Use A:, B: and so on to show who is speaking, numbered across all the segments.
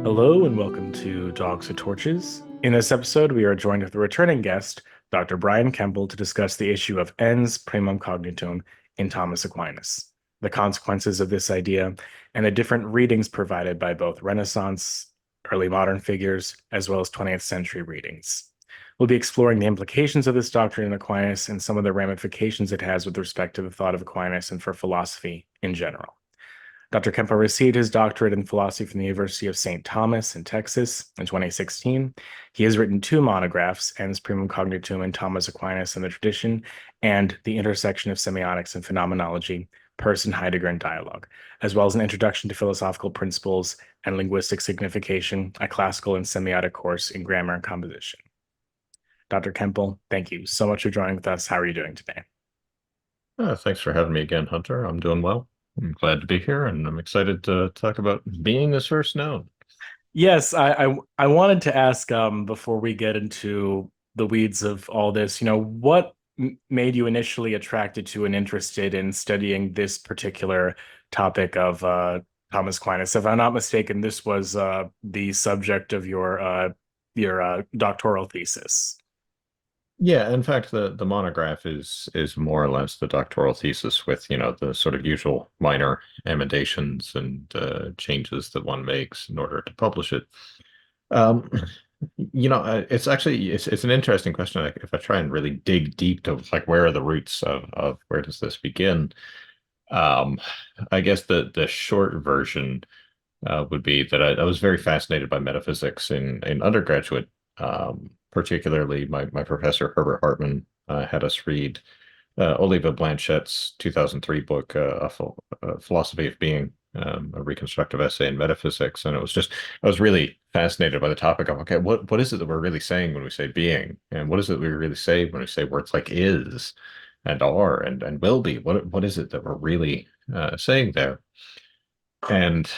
A: Hello and welcome to Dogs with Torches. In this episode, we are joined with a returning guest, Dr. Brian Kemple, to discuss the issue of Ens Primum Cognitum in Thomas Aquinas, the consequences of this idea, and the different readings provided by both Renaissance, early modern figures, as well as 20th century readings. We'll be exploring the implications of this doctrine in Aquinas and some of the ramifications it has with respect to the thought of Aquinas and for philosophy in general. Dr. Kemple received his doctorate in philosophy from the University of St. Thomas in Texas in 2016. He has written two monographs, Ens Primum Cognitum and Thomas Aquinas and the Tradition, and The Intersection of Semiotics and Phenomenology, Peirce and Heidegger in Dialogue, as well as an Introduction to Philosophical Principles and Linguistic Signification, a classical and semiotic course in grammar and composition. Dr. Kemple, thank you so much for joining with us. How are you doing today?
B: Thanks for having me again, Hunter. I'm doing well. I'm glad to be here, and I'm excited to talk about being as first known.
A: Yes, I wanted to ask before we get into the weeds of all this, what made you initially attracted to and interested in studying this particular topic of Thomas Aquinas? If I'm not mistaken, this was the subject of your doctoral thesis.
B: Yeah, in fact, the monograph is more or less the doctoral thesis with, the sort of usual minor emendations and changes that one makes in order to publish it. Um, it's actually it's an interesting question. Like, if I try and really dig deep to like where are the roots of where does this begin? Um, I guess the short version would be that I was very fascinated by metaphysics in undergraduate. Particularly, my professor Herbert Hartman had us read Oliva Blanchet's 2003 book, A Philosophy of Being, a reconstructive essay in metaphysics, and I was really fascinated by the topic of, okay, what is it that we're really saying when we say being, and what is it we really say when we say words like is and are and will be? What is it that we're really saying there? And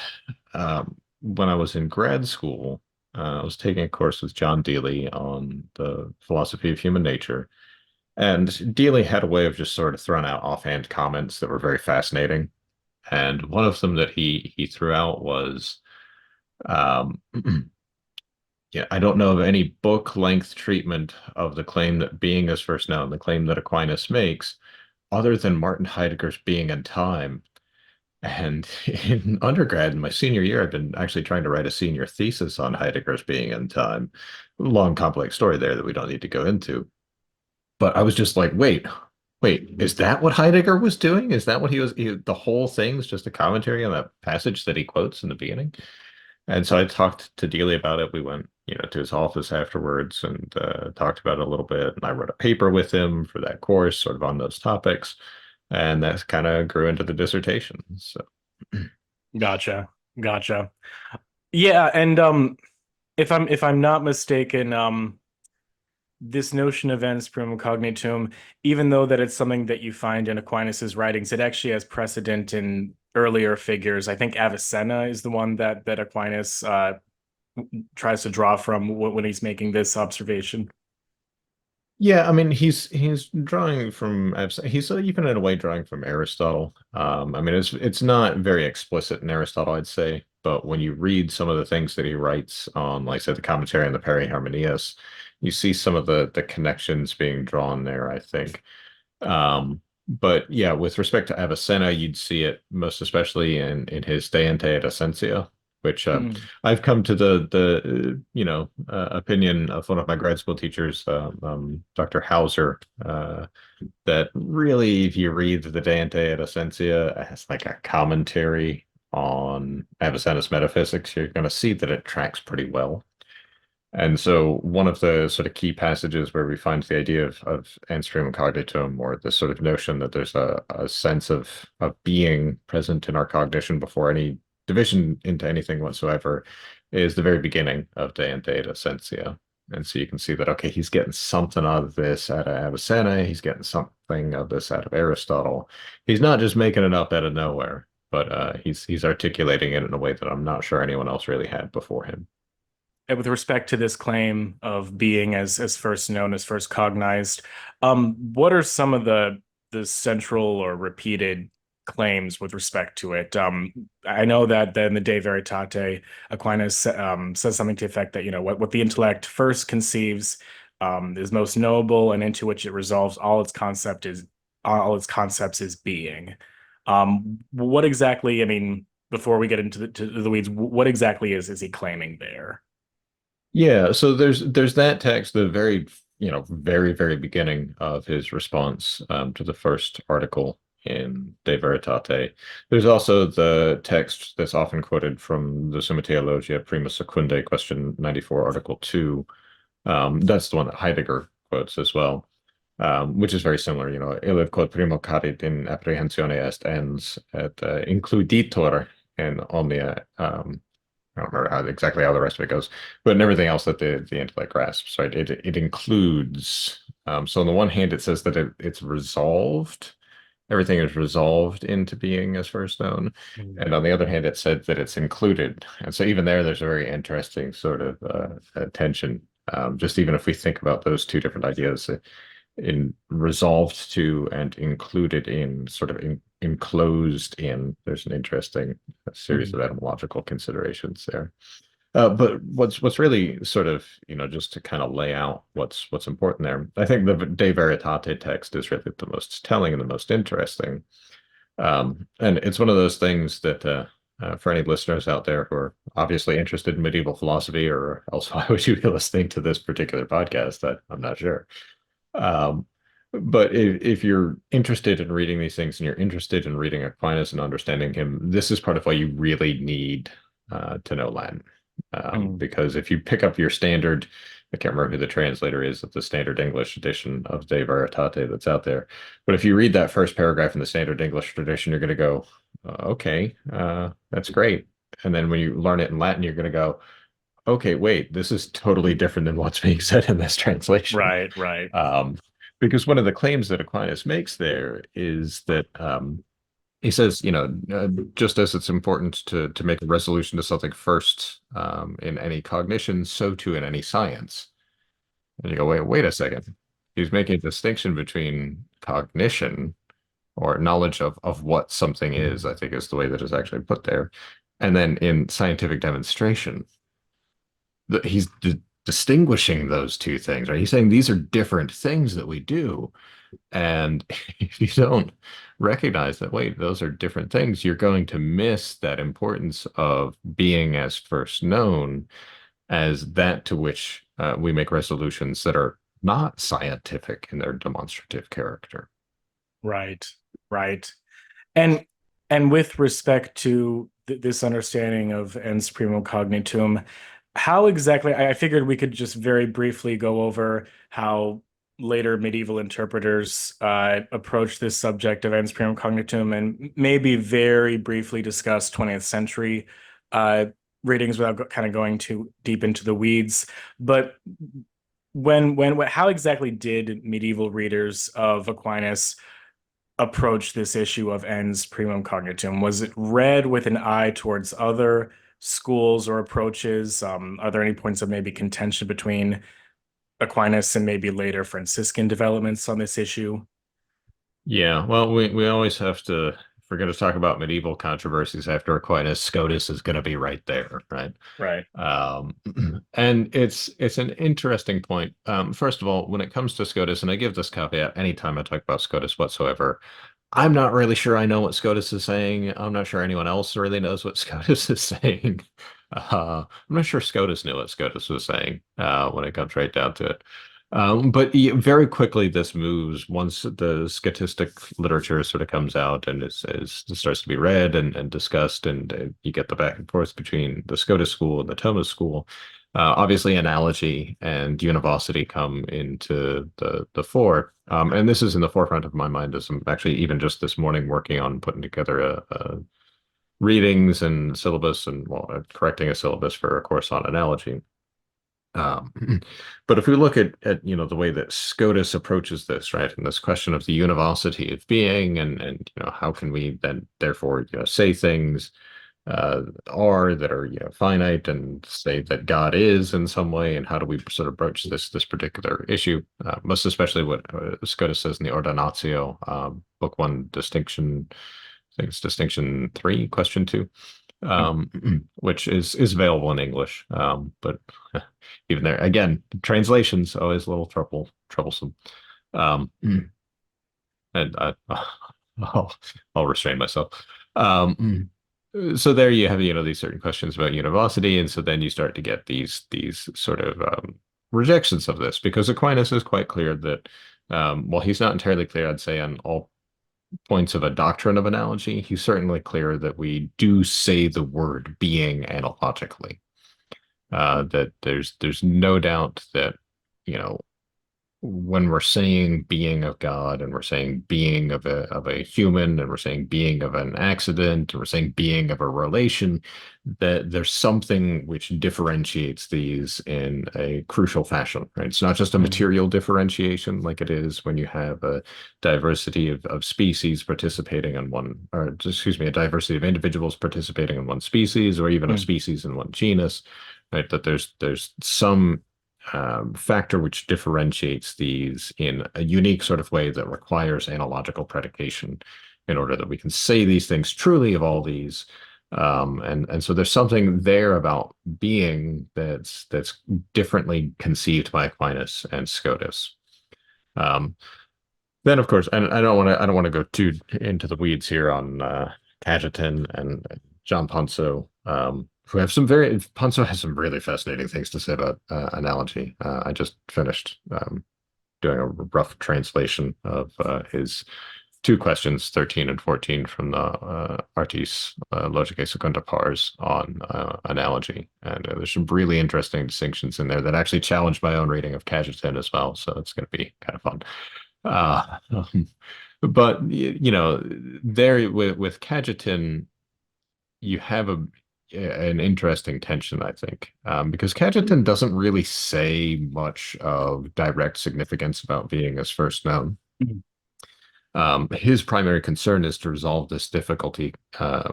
B: when I was in grad school, I was taking a course with John Deely on the philosophy of human nature. And Deely had a way of just sort of throwing out offhand comments that were very fascinating. And one of them that he threw out was, um, yeah, I don't know of any book length treatment of the claim that being is first known, the claim that Aquinas makes, other than Martin Heidegger's Being and Time. And in undergrad, in my senior year, I've been actually trying to write a senior thesis on Heidegger's Being and Time. Long, complex story there that we don't need to go into. But I was just like, wait, is that what Heidegger was doing? Is that what the whole thing's just a commentary on that passage that he quotes in the beginning? And so I talked to Dealey about it. We went, to his office afterwards and talked about it a little bit. And I wrote a paper with him for that course, sort of on those topics. And that kind of grew into the dissertation. So,
A: Gotcha, gotcha. Yeah, and if I'm not mistaken, this notion of ens primum cognitum, even though that it's something that you find in Aquinas's writings, it actually has precedent in earlier figures. I think Avicenna is the one that Aquinas tries to draw from when he's making this observation.
B: yeah, I mean, he's drawing from he's even in a way drawing from Aristotle. I mean, it's not very explicit in Aristotle, I'd say, but when you read some of the things that he writes on, like I said, the commentary on the Periharmonias, you see some of the connections being drawn there, I think. But yeah, with respect to Avicenna, you'd see it most especially in his De Ante et Essentia, which
A: Mm.
B: I've come to the opinion of one of my grad school teachers, Dr. Hauser, that really, if you read the De Ante et Essentia as like a commentary on Avicenna's metaphysics, you're going to see that it tracks pretty well. And so one of the sort of key passages where we find the idea of Ens Primum Cognitum, or the sort of notion that there's a sense of being present in our cognition before any division into anything whatsoever is the very beginning of De Data Essentiae. And so you can see that, okay, he's getting something out of this out of Avicenna. He's getting something of this out of Aristotle. He's not just making it up out of nowhere, but he's articulating it in a way that I'm not sure anyone else really had before him.
A: And with respect to this claim of being as first known, as first cognized, what are some of the central or repeated claims with respect to it? I know that in the De Veritate, Aquinas says something to the effect that, what the intellect first conceives is most knowable, and into which it resolves all its concepts is being. What exactly, I mean, before we get into the weeds, what exactly is he claiming there?
B: Yeah, so there's that text, the very, very, very beginning of his response to the first article in De Veritate. There's also the text that's often quoted from the Summa Theologia Prima Secundae, question 94, article 2. That's the one that Heidegger quotes as well, which is very similar. Illud quod primo cadit in apprehentione est ens et includitor in omnia I don't remember exactly how the rest of it goes, but in everything else that the intellect grasps, right? It includes. So on the one hand, it says that it's resolved. Everything is resolved into being as first known, and on the other hand, it said that it's included. And so even there's a very interesting sort of tension. Just even if we think about those two different ideas, in resolved to and included in, sort of enclosed in. There's an interesting series of
A: Mhm.
B: etymological considerations there. But what's really sort of, just to kind of lay out what's important there, I think the De Veritate text is really the most telling and the most interesting. And it's one of those things that for any listeners out there who are obviously interested in medieval philosophy, or else why would you be listening to this particular podcast? I'm not sure. Um, but if you're interested in reading these things and you're interested in reading Aquinas and understanding him, this is part of why you really need to know Latin.
A: Mhm.
B: Because if you pick up your standard, I can't remember who the translator is of the standard English edition of De Veritate that's out there. But if you read that first paragraph in the standard English tradition, you're going to go, okay, that's great. And then when you learn it in Latin, you're going to go, okay, wait, this is totally different than what's being said in this translation.
A: Right, right.
B: Um, because one of the claims that Aquinas makes there is that he says, just as it's important to make a resolution to something first in any cognition, so too in any science. And you go, wait a second. He's making a distinction between cognition, or knowledge of what something is, I think is the way that it's actually put there, and then in scientific demonstration he's distinguishing those two things, right? He's saying these are different things that we do. And if you don't recognize that, wait, those are different things, you're going to miss that importance of being as first known as that to which we make resolutions that are not scientific in their demonstrative character.
A: Right, right. And with respect to this understanding of ens primum cognitum, how exactly, I figured we could just very briefly go over how later medieval interpreters approached this subject of ens primum cognitum, and maybe very briefly discuss 20th century uh, readings without kind of going too deep into the weeds. But how exactly did medieval readers of Aquinas approach this issue of ens primum cognitum? Was it read with an eye towards other schools or approaches? Are there any points of maybe contention between Aquinas and maybe later Franciscan developments on this issue?
B: Yeah, well, we always have to, if we're going to talk about medieval controversies after Aquinas, Scotus is going to be right there, right?
A: Right.
B: Um, and it's an interesting point. First of all, when it comes to SCOTUS, and I give this caveat anytime I talk about SCOTUS whatsoever, I'm not really sure I know what SCOTUS is saying. I'm not sure anyone else really knows what SCOTUS is saying. I'm not sure SCOTUS knew what SCOTUS was saying when it comes right down to it. But very quickly, this moves once the scotistic literature sort of comes out and starts to be read and discussed, and you get the back and forth between the Scotus school and the Thomas school. Obviously, analogy and univocity come into the fore, and this is in the forefront of my mind as I'm actually even just this morning working on putting together readings and syllabus and correcting a syllabus for a course on analogy. Um, but if we look at the way that Scotus approaches this, right, and this question of the univocity of being, and how can we then therefore say things are that are finite and say that God is in some way, and how do we sort of broach this particular issue? Most especially what Scotus says in the Ordinatio, book one, distinction. I think it's distinction 3, question 2, which is available in English. But even there, again, translations always a little troublesome. Um, and I'll, I'll restrain myself. So there you have these certain questions about univocity, and so then you start to get these sort of rejections of this, because Aquinas is quite clear that while he's not entirely clear, I'd say, on all points of a doctrine of analogy, he's certainly clear that we do say the word being analogically. That there's no doubt that you know when we're saying being of God, and we're saying being of a human, and we're saying being of an accident, and we're saying being of a relation, that there's something which differentiates these in a crucial fashion, right? It's not just a
A: Mm.
B: material differentiation like it is when you have a diversity of species participating in one, or excuse me, a diversity of individuals participating in one species, or even a
A: Mm.
B: species in one genus, right? That there's some factor which differentiates these in a unique sort of way that requires analogical predication in order that we can say these things truly of all these. And so there's something there about being that's differently conceived by Aquinas and Scotus. Um, then, of course, and I don't want to go too into the weeds here on Cajetan and John Ponso, who have some very Ponso has some really fascinating things to say about analogy. I just finished doing a rough translation of his two questions, 13 and 14, from the Artis Logicae Secunda Pars on analogy. And there's some really interesting distinctions in there that actually challenge my own reading of Cajetan as well. So it's going to be kind of fun. Uh, but there with Cajetan, you have an interesting tension, I think, because Cajetan doesn't really say much of direct significance about being as first known.
A: Mm.
B: His primary concern is to resolve this difficulty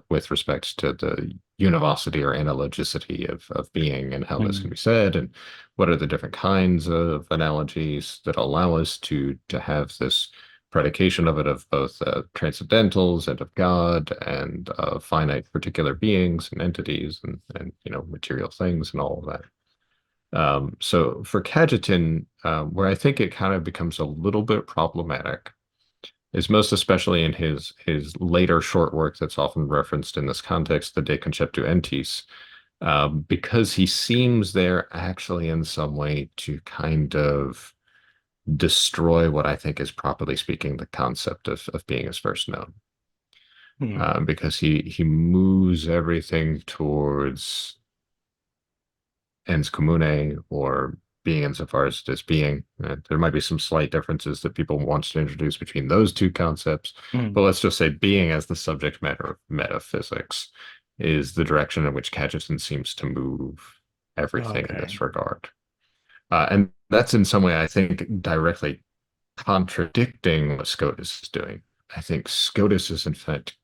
B: with respect to the univocity or analogicity of being, and how this can
A: Mm.
B: be said, and what are the different kinds of analogies that allow us to have this predication of it, of both transcendentals and of God, and finite particular beings and entities, and material things and all of that. So for Cajetan, where I think it kind of becomes a little bit problematic is most especially in his later short work that's often referenced in this context, the De Conceptu Entis, because he seems there actually in some way to kind of destroy what I think is, properly speaking, the concept of being as first known.
A: Mm.
B: Because he moves everything towards ens commune, or being insofar as it is being. There might be some slight differences that people want to introduce between those two concepts, but
A: Mm.
B: let's just say being as the subject matter of metaphysics is the direction in which Cajetan seems to move everything in
A: Okay.
B: this regard. And that's in some way, I think, directly contradicting what Scotus is doing. I think Scotus is, in fact,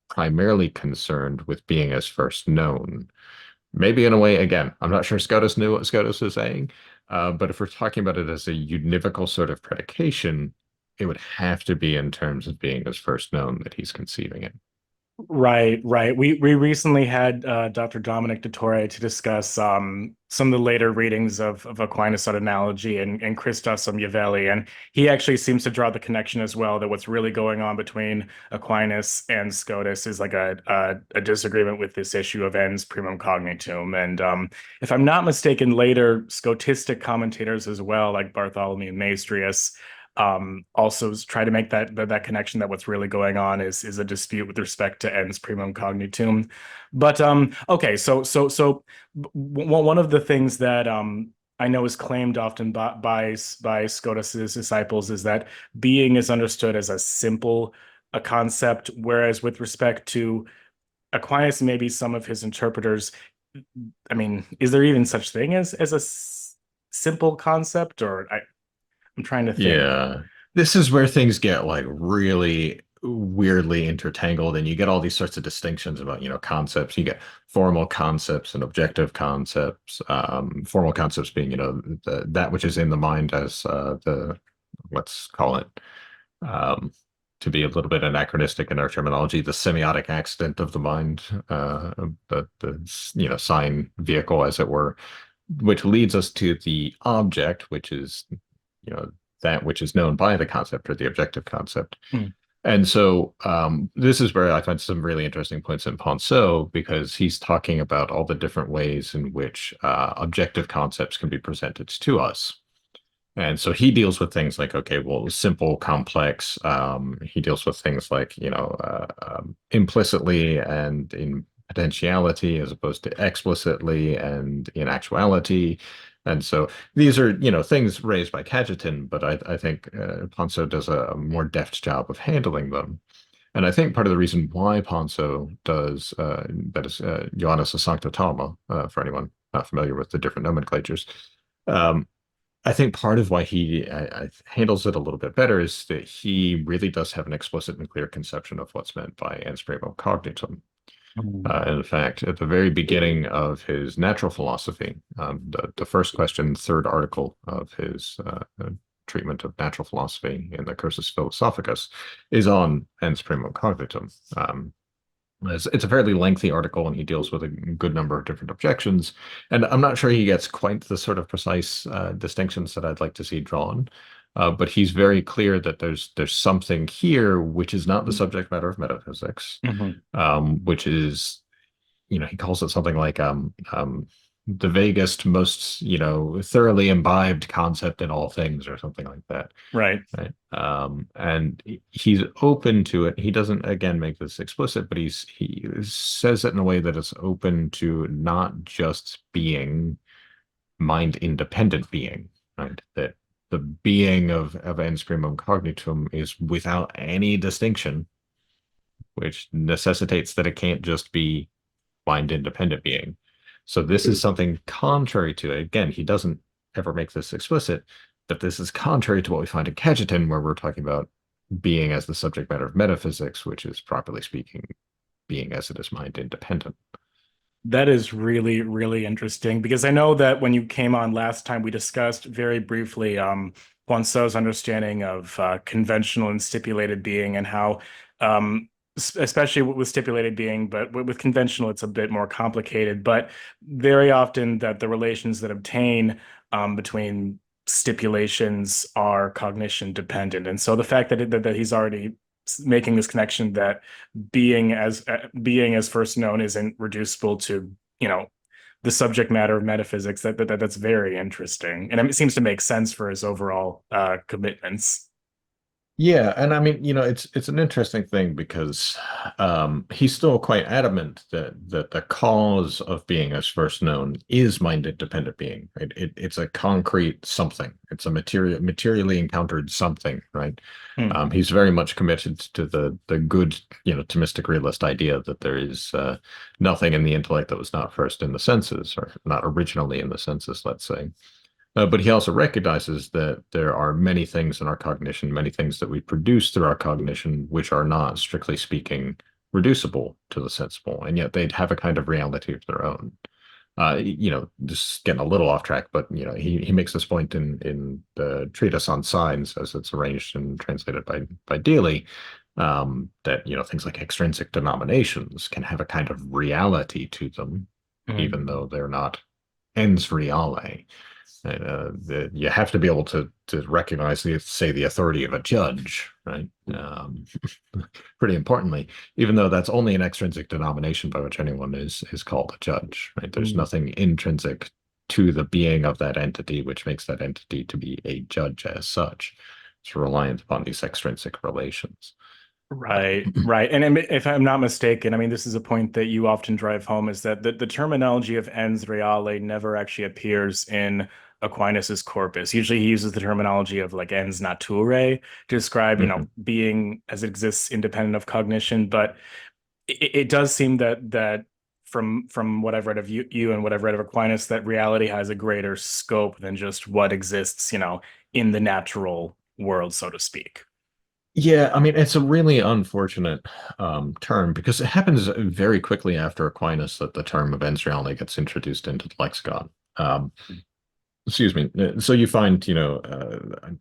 B: primarily concerned with being as first known. Maybe in a way, again, I'm not sure Scotus knew what Scotus was saying, but if we're talking about it as a univocal sort of predication, it would have to be in terms of being as first known that he's conceiving it.
A: Right, right. We recently had Dr. Dominic Dottore to discuss some of the later readings of Aquinas on analogy and Christos Samueli, and he actually seems to draw the connection as well that what's really going on between Aquinas and Scotus is like a disagreement with this issue of ens primum cognitum. And if I'm not mistaken, later Scotistic commentators as well, like Bartholomew Maestrius, also try to make that connection that what's really going on is a dispute with respect to ens primum cognitum. But okay, so one of the things that I know is claimed often by Scotus's disciples is that being is understood as a simple a concept, whereas with respect to Aquinas, maybe some of his interpreters, I mean, is there even such thing as simple concept? I'm trying to think.
B: Yeah. This is where things get like really weirdly intertangled, and you get all these sorts of distinctions about, concepts. You get formal concepts and objective concepts. Formal concepts being, that which is in the mind as let's call it, um, to be a little bit anachronistic in our terminology, the semiotic accident of the mind, sign vehicle, as it were, which leads us to the object, which is, you know, that which is known by the concept or the objective concept.
A: Hmm.
B: And so this is where I find some really interesting points in Ponceau, because he's talking about all the different ways in which objective concepts can be presented to us. And so he deals with things like, okay, well, simple, complex. He deals with things like, implicitly and in potentiality as opposed to explicitly and in actuality. And so these are, things raised by Cajetan, but I think Ponceau does a more deft job of handling them. And I think part of the reason why Ponceau does that is Johannes a Sancta Toma, for anyone not familiar with the different nomenclatures. Um, I think part of why he handles it a little bit better is that he really does have an explicit and clear conception of what's meant by Ens Primum Cognitum. In fact, at the very beginning of his natural philosophy, the first question, third article of his treatment of natural philosophy in the Cursus Philosophicus, is on Ens Primum Cognitum. It's a fairly lengthy article, and he deals with a good number of different objections. And I'm not sure he gets quite the sort of precise distinctions that I'd like to see drawn. But he's very clear that there's something here which is not the subject matter of metaphysics,
A: Mhm.
B: which is, he calls it something like the vaguest, most, thoroughly imbibed concept in all things, or something like that.
A: Right.
B: Right. And he's open to it. He doesn't, again, make this explicit, but he says it in a way that is open to not just being mind independent being, right? That the being of Ens Primum Cognitum is without any distinction, which necessitates that it can't just be mind independent being. So this is something contrary to it. Again, he doesn't ever make this explicit, but this is contrary to what we find in Cajetan, where we're talking about being as the subject matter of metaphysics, which is, properly speaking, being as it is mind independent.
A: That is really, really interesting because I know that when you came on last time, we discussed very briefly Poinsot's understanding of conventional and stipulated being and how, especially with stipulated being, but with conventional, it's a bit more complicated. But very often that the relations that obtain between stipulations are cognition dependent. And so the fact that he's already making this connection that being as first known isn't reducible to the subject matter of metaphysics that's very interesting, and it seems to make sense for his overall commitments.
B: Yeah, and I mean, it's an interesting thing because he's still quite adamant that the cause of being as first known is mind-independent being. Right? It's a concrete something. It's a materially encountered something, right?
A: Hmm.
B: He's very much committed to the good, Thomistic realist idea that there is nothing in the intellect that was not first in the senses, or not originally in the senses, let's say. But he also recognizes that there are many things in our cognition, many things that we produce through our cognition, which are not, strictly speaking, reducible to the sensible, and yet they'd have a kind of reality of their own. Just getting a little off track, but he makes this point in the treatise on signs, as it's arranged and translated by Daly, that things like extrinsic denominations can have a kind of reality to them, even though they're not ens reale. You have to be able to recognize, say, the authority of a judge, right? Pretty importantly, even though that's only an extrinsic denomination by which anyone is called a judge, right? There's
A: Hmm.
B: nothing intrinsic to the being of that entity which makes that entity to be a judge as such. It's reliant upon these extrinsic relations.
A: Right, right. And if I'm not mistaken, I mean, this is a point that you often drive home is that the terminology of ens reale never actually appears in Aquinas's corpus. Usually he uses the terminology of like ens naturae to describe,
B: Mhm.
A: being as it exists independent of cognition. But it does seem that from what I've read of you and what I've read of Aquinas, that reality has a greater scope than just what exists, in the natural world, so to speak.
B: Yeah, I mean, it's a really unfortunate term because it happens very quickly after Aquinas that the term of ens reale gets introduced into the lexicon. Um, Excuse me. So you find,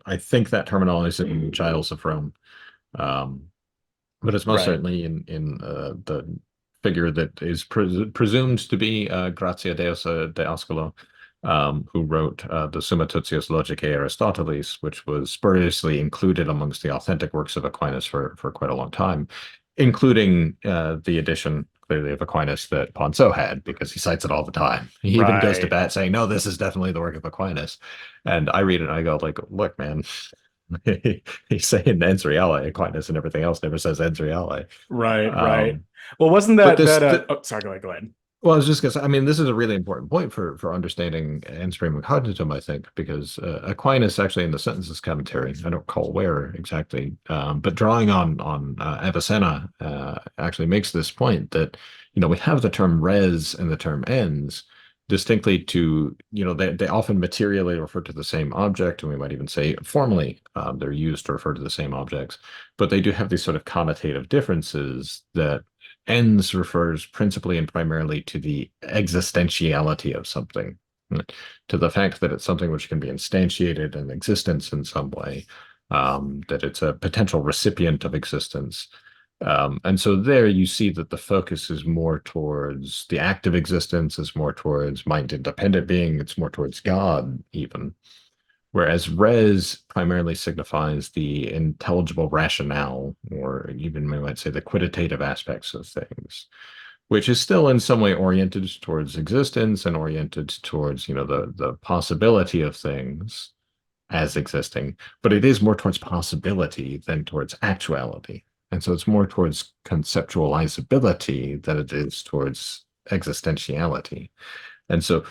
B: I think that terminology is in Giles of Rome, um, but it's most
A: Right.
B: certainly in the figure that is presumed to be Gratia Deus de Ascolo, who wrote the Summa Tutius Logicae Aristotelis, which was spuriously included amongst the authentic works of Aquinas for quite a long time, including the edition clearly of Aquinas that Ponceau had, because he cites it all the time. He even goes to
A: Right.
B: bat saying, "No, this is definitely the work of Aquinas." And I read it and I go, like, "Look, man." He's saying ens reale, Aquinas and everything else never says ens reale.
A: Right. Right.
B: Um,
A: Well, wasn't
B: but
A: that
B: this,
A: that
B: th
A: oh, sorry, go ahead.
B: well, I was just gonna say, I mean, this is a really important point for understanding Ens Primum Cognitum, I think, because Aquinas actually in the Sentences commentary, I don't recall where exactly, but drawing on Avicenna, actually makes this point that we have the term res and the term ens distinctly to they often materially refer to the same object, and we might even say formally they're used to refer to the same objects, but they do have these sort of connotative differences that ens refers principally and primarily to the existentiality of something, to the fact that it's something which can be instantiated in existence in some way, that it's a potential recipient of existence. And so there you see that the focus is more towards the act of existence, is more towards mind independent being, it's more towards God, even. Whereas res primarily signifies the intelligible rationale, or even we might say the quantitative aspects of things, which is still in some way oriented towards existence and oriented towards, the possibility of things as existing, but it is more towards possibility than towards actuality. And so it's more towards conceptualizability than it is towards existentiality. And so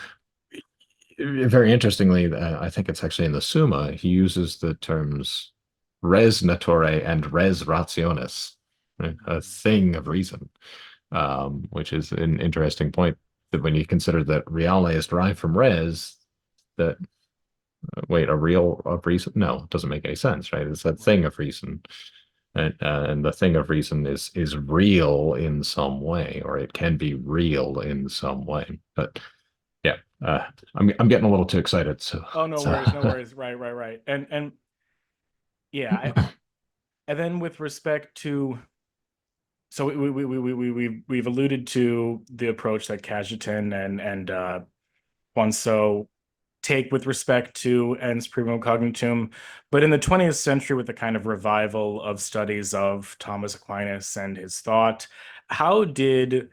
B: very interestingly, I think it's actually in the Summa, he uses the terms res naturae and res rationis, right? A thing of reason, which is an interesting point that when you consider that reale is derived from res, that, wait, a real of reason? No, it doesn't make any sense, right? It's that thing of reason. And the thing of reason is real in some way, or it can be real in some way. But yeah, I'm getting a little too excited, so
A: Oh, no
B: so
A: worries, no worries. Right, right, right. And yeah, and then with respect to, so we've alluded to the approach that Cajetan and Poinsot take with respect to Ens Primum Cognitum, but in the 20th century, with the kind of revival of studies of Thomas Aquinas and his thought, how did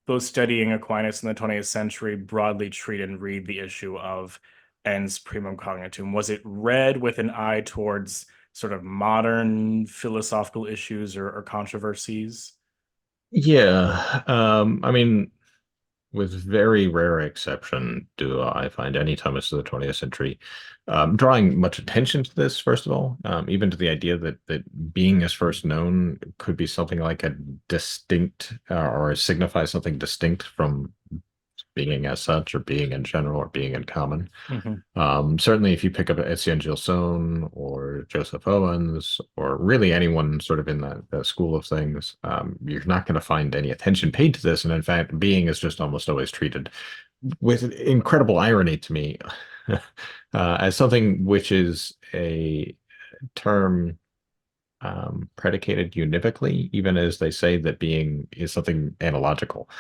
A: those studying Aquinas in the 20th century broadly treat and read the issue of Ens Primum Cognitum? Was it read with an eye towards sort of modern philosophical issues or controversies?
B: yeah, I mean, with very rare exception, do I find any Thomas of the 20th century drawing much attention to this, first of all, even to the idea that being as first known could be something like a distinct or signify something distinct from being as such, or being in general, or being in common.
A: Mhm.
B: Certainly, if you pick up Etienne Gilson or Joseph Owens, or really anyone sort of in that school of things, you're not going to find any attention paid to this. And in fact, being is just almost always treated with incredible irony to me as something which is a term predicated univocally, even as they say that being is something analogical,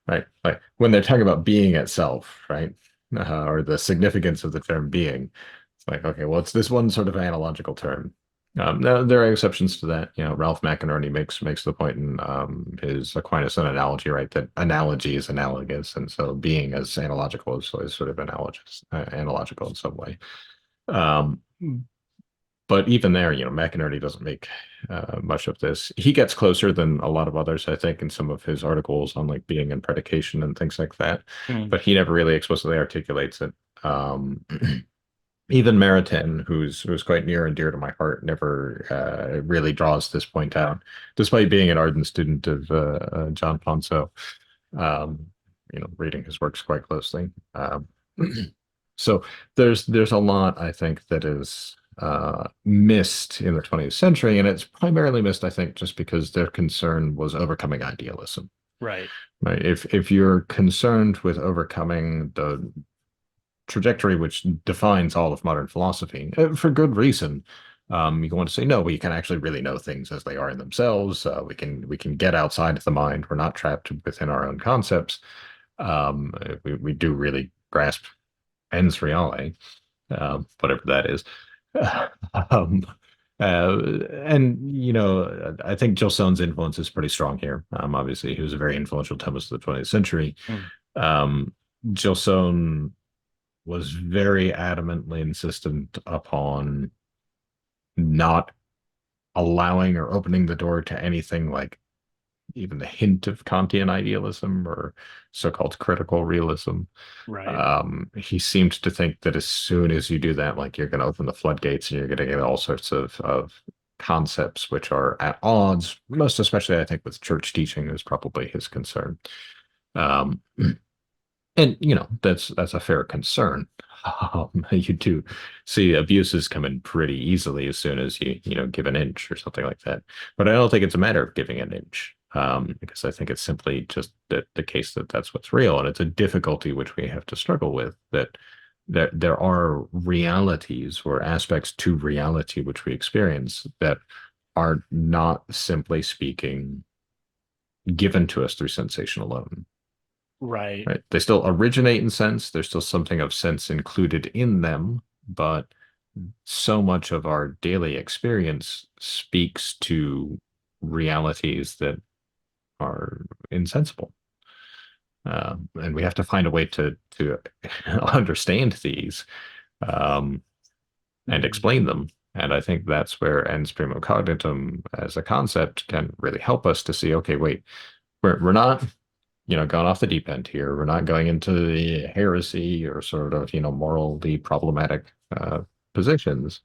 B: right? Like when they're talking about being itself, right? Or the significance of the term being. It's like, okay, well, it's this one sort of analogical term. Now, there are exceptions to that. Ralph McInerney makes the point in his Aquinas and Analogy, right? That analogy is analogous, and so being as analogical is sort of analogous, analogical in some way. Um, but even there, McInerney doesn't make much of this. He gets closer than a lot of others, I think, in some of his articles on like being and predication and things like that.
A: Mm.
B: But he never really explicitly articulates it. Um, even Maritain, who's quite near and dear to my heart, never really draws this point out, despite being an ardent student of John Ponso. Um, reading his works quite closely. So there's a lot I think that is missed in the 20th century, and it's primarily missed, I think, just because their concern was overcoming idealism.
A: Right.
B: Right? If you're concerned with overcoming the trajectory which defines all of modern philosophy, for good reason, you want to say no, we can actually really know things as they are in themselves. We can get outside of the mind. We're not trapped within our own concepts. We do really grasp ens reale, whatever that is. um, and I think Gilson's influence is pretty strong here. Obviously, he was a very influential Thomist of the 20th century.
A: Mm.
B: Gilson was very adamantly insistent upon not allowing or opening the door to anything like even the hint of Kantian idealism or so-called critical realism.
A: Right.
B: He seemed to think that as soon as you do that, like you're going to open the floodgates and you're going to get all sorts of concepts which are at odds, most especially I think with church teaching is probably his concern. Um, and that's a fair concern. You do see abuses come in pretty easily as soon as you give an inch or something like that. But I don't think it's a matter of giving an inch, because I think it's simply just the case that that's what's real, and it's a difficulty which we have to struggle with. That there are realities or aspects to reality which we experience that are not simply speaking given to us through sensation alone.
A: Right.
B: Right? They still originate in sense. There's still something of sense included in them, but so much of our daily experience speaks to realities that are insensible. And we have to find a way to understand these, um, and
A: Mhm.
B: explain them. And I think that's where Ens Primum Cognitum as a concept can really help us to see, okay, wait, we're not gone off the deep end here. We're not going into the heresy or sort of, morally problematic positions,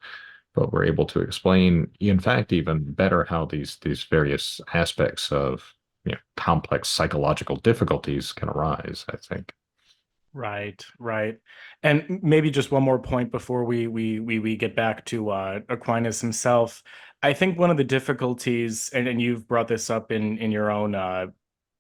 B: but we're able to explain, in fact, even better how these various aspects of complex psychological difficulties can arise, I think.
A: Right, right. And maybe just one more point before we get back to Aquinas himself. I think one of the difficulties, and you've brought this up in your own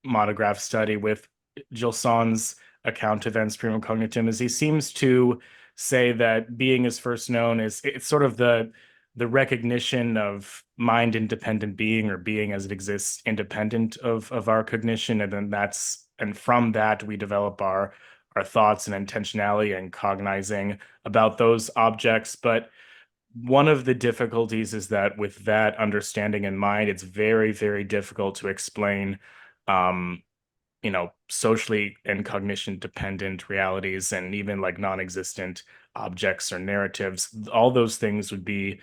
A: monograph study with Gilson's account of Ens Primum Cognitum, is he seems to say that being is first known is it's sort of the recognition of mind independent being, or being as it exists independent of our cognition, and then and from that we develop our thoughts and intentionality and cognizing about those objects. But one of the difficulties is that with that understanding in mind, it's very, very difficult to explain, um, socially and cognition dependent realities, and even like non-existent objects or narratives. All those things would be,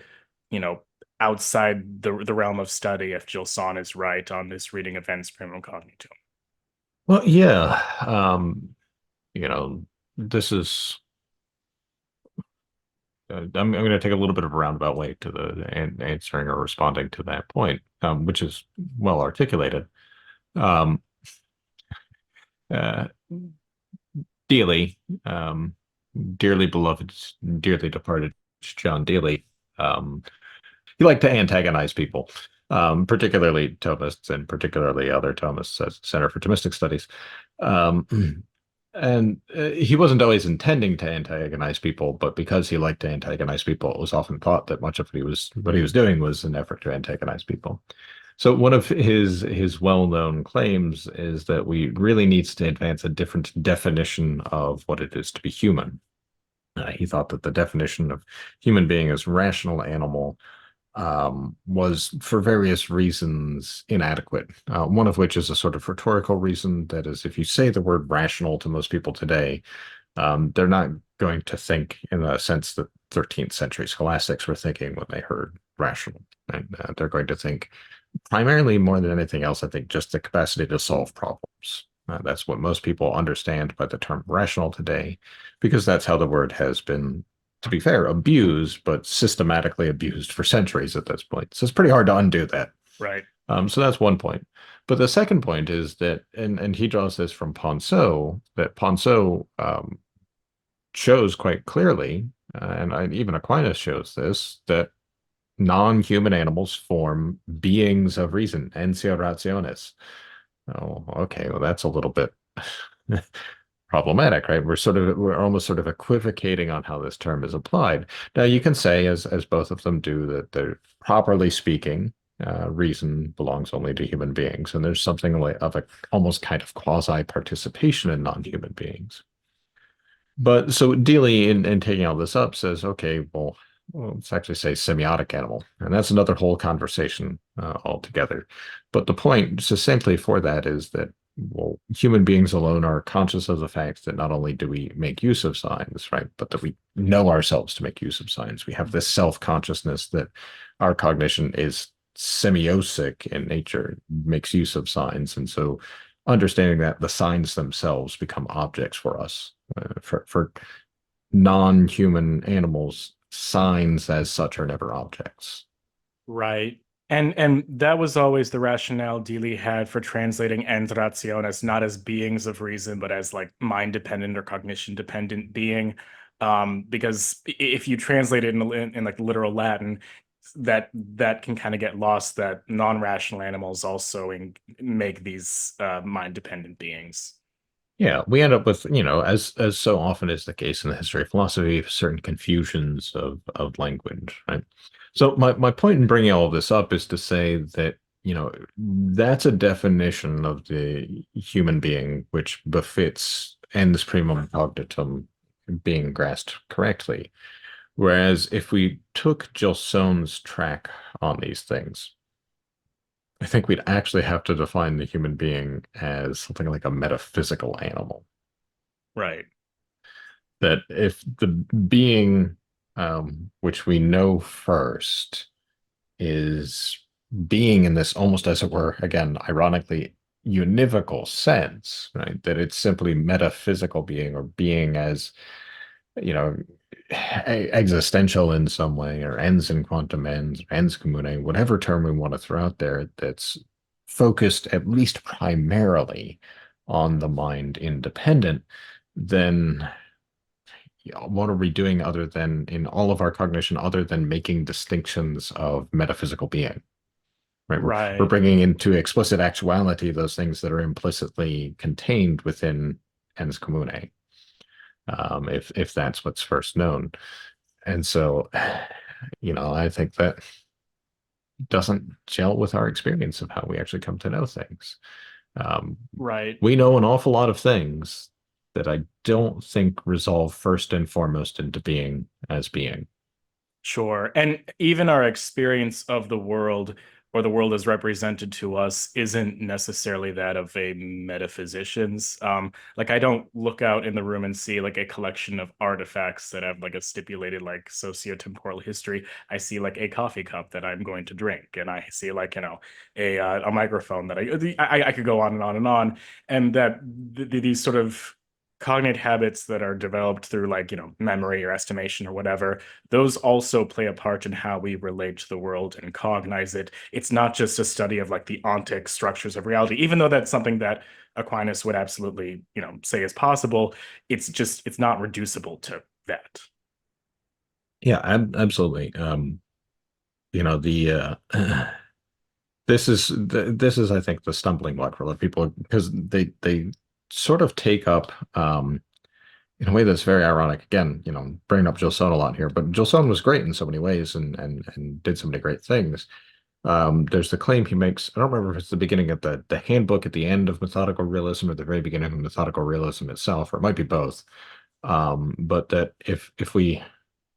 A: you know, outside the realm of study if Gilson is right on this reading of Ens Primum Cognitum.
B: Well, yeah. You know, this is I'm going to take a little bit of a roundabout way to the answering or responding to that point, which is well articulated. Um, uh, Dealey, dearly beloved, dearly departed John Dealey, he liked to antagonize people, particularly Thomists and particularly other Thomists at Center for Thomistic Studies. Um, and he wasn't always intending to antagonize people, but because he liked to antagonize people, it was often thought that much of what he was doing was an effort to antagonize people. So one of his well-known claims is that we really needs to advance a different definition of what it is to be human. He thought that the definition of human being as rational animal was for various reasons inadequate. One of which is a sort of rhetorical reason. That is, if you say the word rational to most people today, they're not going to think in the sense that 13th century scholastics were thinking when they heard rational. And they're going to think primarily, more than anything else, I think just the capacity to solve problems. That's what most people understand by the term rational today, because that's how the word has been to be fair, abused, but systematically abused for centuries at this point. So it's pretty hard to undo that.
A: Right.
B: So that's one point. But the second point is that, and he draws this from Ponceau, that Ponceau shows quite clearly, even Aquinas shows this, that non-human animals form beings of reason, ensio rationis. Oh, okay, well, that's a little bit problematic, right? We're almost sort of equivocating on how this term is applied. Now, you can say, as both of them do, that they're properly speaking, reason belongs only to human beings, and there's something like of a almost kind of quasi-participation in non-human beings. But so Dealey, in taking all this up, says, okay, well, let's actually say semiotic animal, and that's another whole conversation altogether. But the point, succinctly, for that is that, well, human beings alone are conscious of the fact that not only do we make use of signs, right, but that we know ourselves to make use of signs. We have this self-consciousness that our cognition is semiosic in nature, makes use of signs, and so understanding that the signs themselves become objects for us. For non-human animals, signs as such are never objects.
A: Right. And that was always the rationale Dealey had for translating ens rationis not as beings of reason, but as like mind dependent or cognition dependent being. Because if you translate it in like literal Latin, that can kind of get lost that non-rational animals also make these mind dependent beings.
B: Yeah, we end up with, as so often is the case in the history of philosophy, certain confusions of language, right? So my point in bringing all of this up is to say that, that's a definition of the human being which befits ens primum cognitum being grasped correctly. Whereas if we took Gilson's track on these things, I think we'd actually have to define the human being as something like a metaphysical animal.
A: Right.
B: That if the being, which we know first, is being in this almost as it were, again, ironically, univocal sense, right? That it's simply metaphysical being or being as, you know, existential in some way, or ens in quantum ens, ens commune, whatever term we want to throw out there, that's focused at least primarily on the mind independent, then what are we doing other than in all of our cognition, other than making distinctions of metaphysical being? Right, we're
A: Right.
B: bringing into explicit actuality those things that are implicitly contained within ens commune, if that's what's first known. And so, I think that doesn't gel with our experience of how we actually come to know things. Um,
A: Right.
B: we know an awful lot of things that I don't think resolve first and foremost into being as being.
A: Sure. And even our experience of the world or the world as represented to us isn't necessarily that of a metaphysician's. Like I don't look out in the room and see like a collection of artifacts that have like a stipulated like socio-temporal history. I see like a coffee cup that I'm going to drink, and I see like, a microphone that I could go on and on and on. And that these sort of cognate habits that are developed through like, memory or estimation or whatever, those also play a part in how we relate to the world and cognize it. It's not just a study of like the ontic structures of reality, even though that's something that Aquinas would absolutely, say is possible. It's not reducible to that.
B: Yeah, absolutely. The this is I think the stumbling block for a lot of people because they sort of take up in a way that's very ironic. Again, bringing up Gilson a lot here, but Gilson was great in so many ways and did so many great things. There's the claim he makes. I don't remember if it's the beginning of the handbook at the end of methodical realism or the very beginning of methodical realism itself, or it might be both. But that if we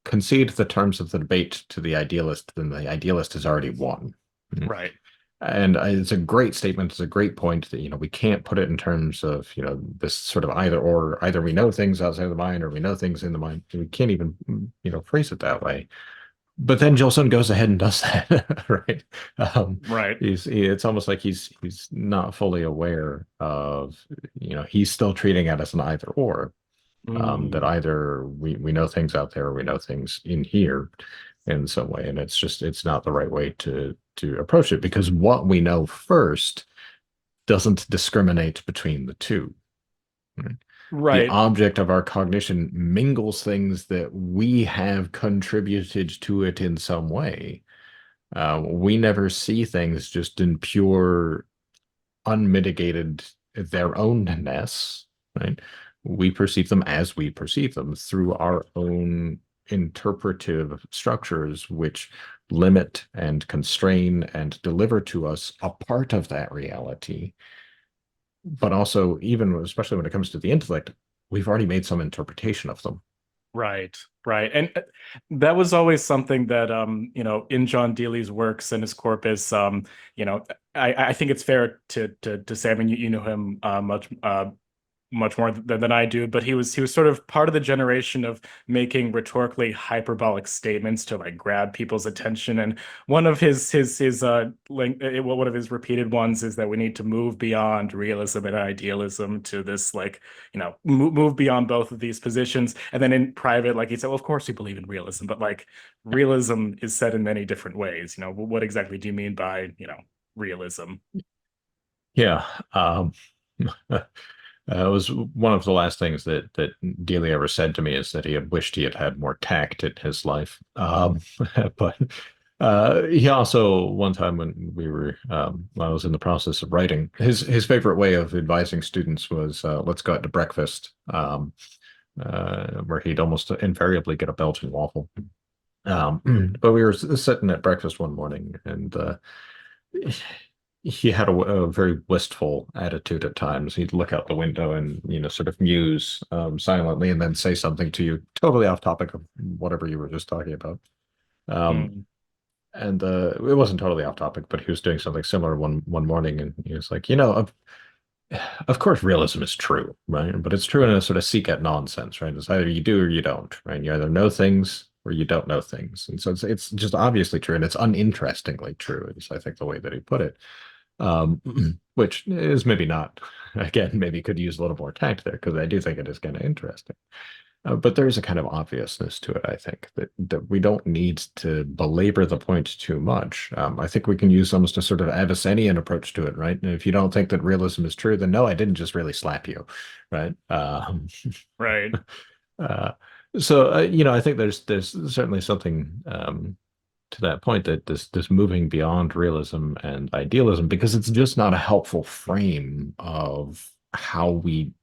B: concede the terms of the debate to the idealist, then the idealist has already won.
A: Right.
B: And it's a great statement. It's a great point that, we can't put it in terms of, this sort of either or, either we know things outside of the mind or we know things in the mind. We can't even, phrase it that way. But then Gilson goes ahead and does that, right?
A: Right.
B: It's almost like he's not fully aware of, he's still treating it as an either or. That
A: Mm,
B: either we know things out there or we know things in here in some way, and it's not the right way to approach it because what we know first doesn't discriminate between the two. Right? The
A: right.
B: object of our cognition mingles things that we have contributed to it in some way. We never see things just in pure, unmitigated their ownness, right? We perceive them as we perceive them through our own interpretive structures, which limit and constrain and deliver to us a part of that reality. But also, even especially when it comes to the intellect, we've already made some interpretation of them.
A: Right, right. And that was always something that in John Deely's works and his corpus, you know, I think it's fair to say, I mean, you know him much more than I do, but he was sort of part of the generation of making rhetorically hyperbolic statements to like grab people's attention. And one of his one of his repeated ones is that we need to move beyond realism and idealism to this like move beyond both of these positions. And then in private, like he said, well, of course we believe in realism, but like realism is said in many different ways. What exactly do you mean by realism?
B: Yeah. It was one of the last things that Dealey ever said to me is that he had wished he had had more tact in his life. But he also one time when I was in the process of writing, his favorite way of advising students was let's go out to breakfast, where he'd almost invariably get a Belgian waffle. But we were sitting at breakfast one morning, and he had a very wistful attitude at times. He'd look out the window and, sort of muse silently and then say something to you totally off topic of whatever you were just talking about. Um,
A: Mm,
B: and it wasn't totally off topic, but he was doing something similar one morning, and he was like, of course, realism is true, right? But it's true in a sort of seek at nonsense, right? It's either you do or you don't, right? You either know things or you don't know things, and so it's just obviously true, and it's uninterestingly true. Is I think the way that he put it, um, which is maybe not. Again, maybe could use a little more tact there because I do think it is kind of interesting. But there is a kind of obviousness to it, I think, that we don't need to belabor the point too much. I think we can use almost a sort of Avicennian approach to it, right? And if you don't think that realism is true, then no, I didn't just really slap you, right?
A: right,
B: Uh, I think there's certainly something to that point that this moving beyond realism and idealism, because it's just not a helpful frame of how we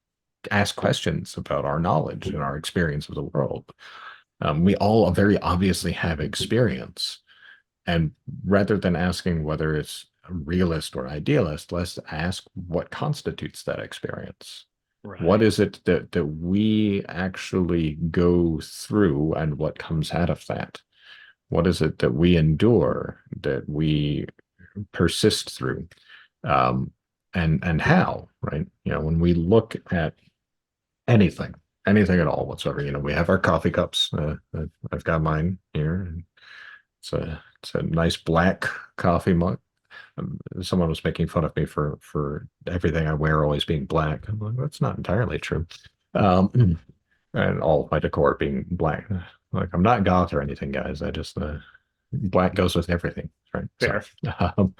B: ask questions about our knowledge and our experience of the world. We all very obviously have experience. And rather than asking whether it's realist or idealist, let's ask what constitutes that experience. What
A: right,
B: is it that we actually go through and what comes out of that? What is it that we endure, that we persist through? Um, and how, right? When we look at anything, anything at all whatsoever. We have our coffee cups. I've got mine here. It's a nice black coffee mug. Someone was making fun of me for everything I wear always being black. I'm like, that's not entirely true. Um, and all of my decor being black. Like I'm not goth or anything, guys. I just black goes with everything, right? So,
A: fair.
B: um,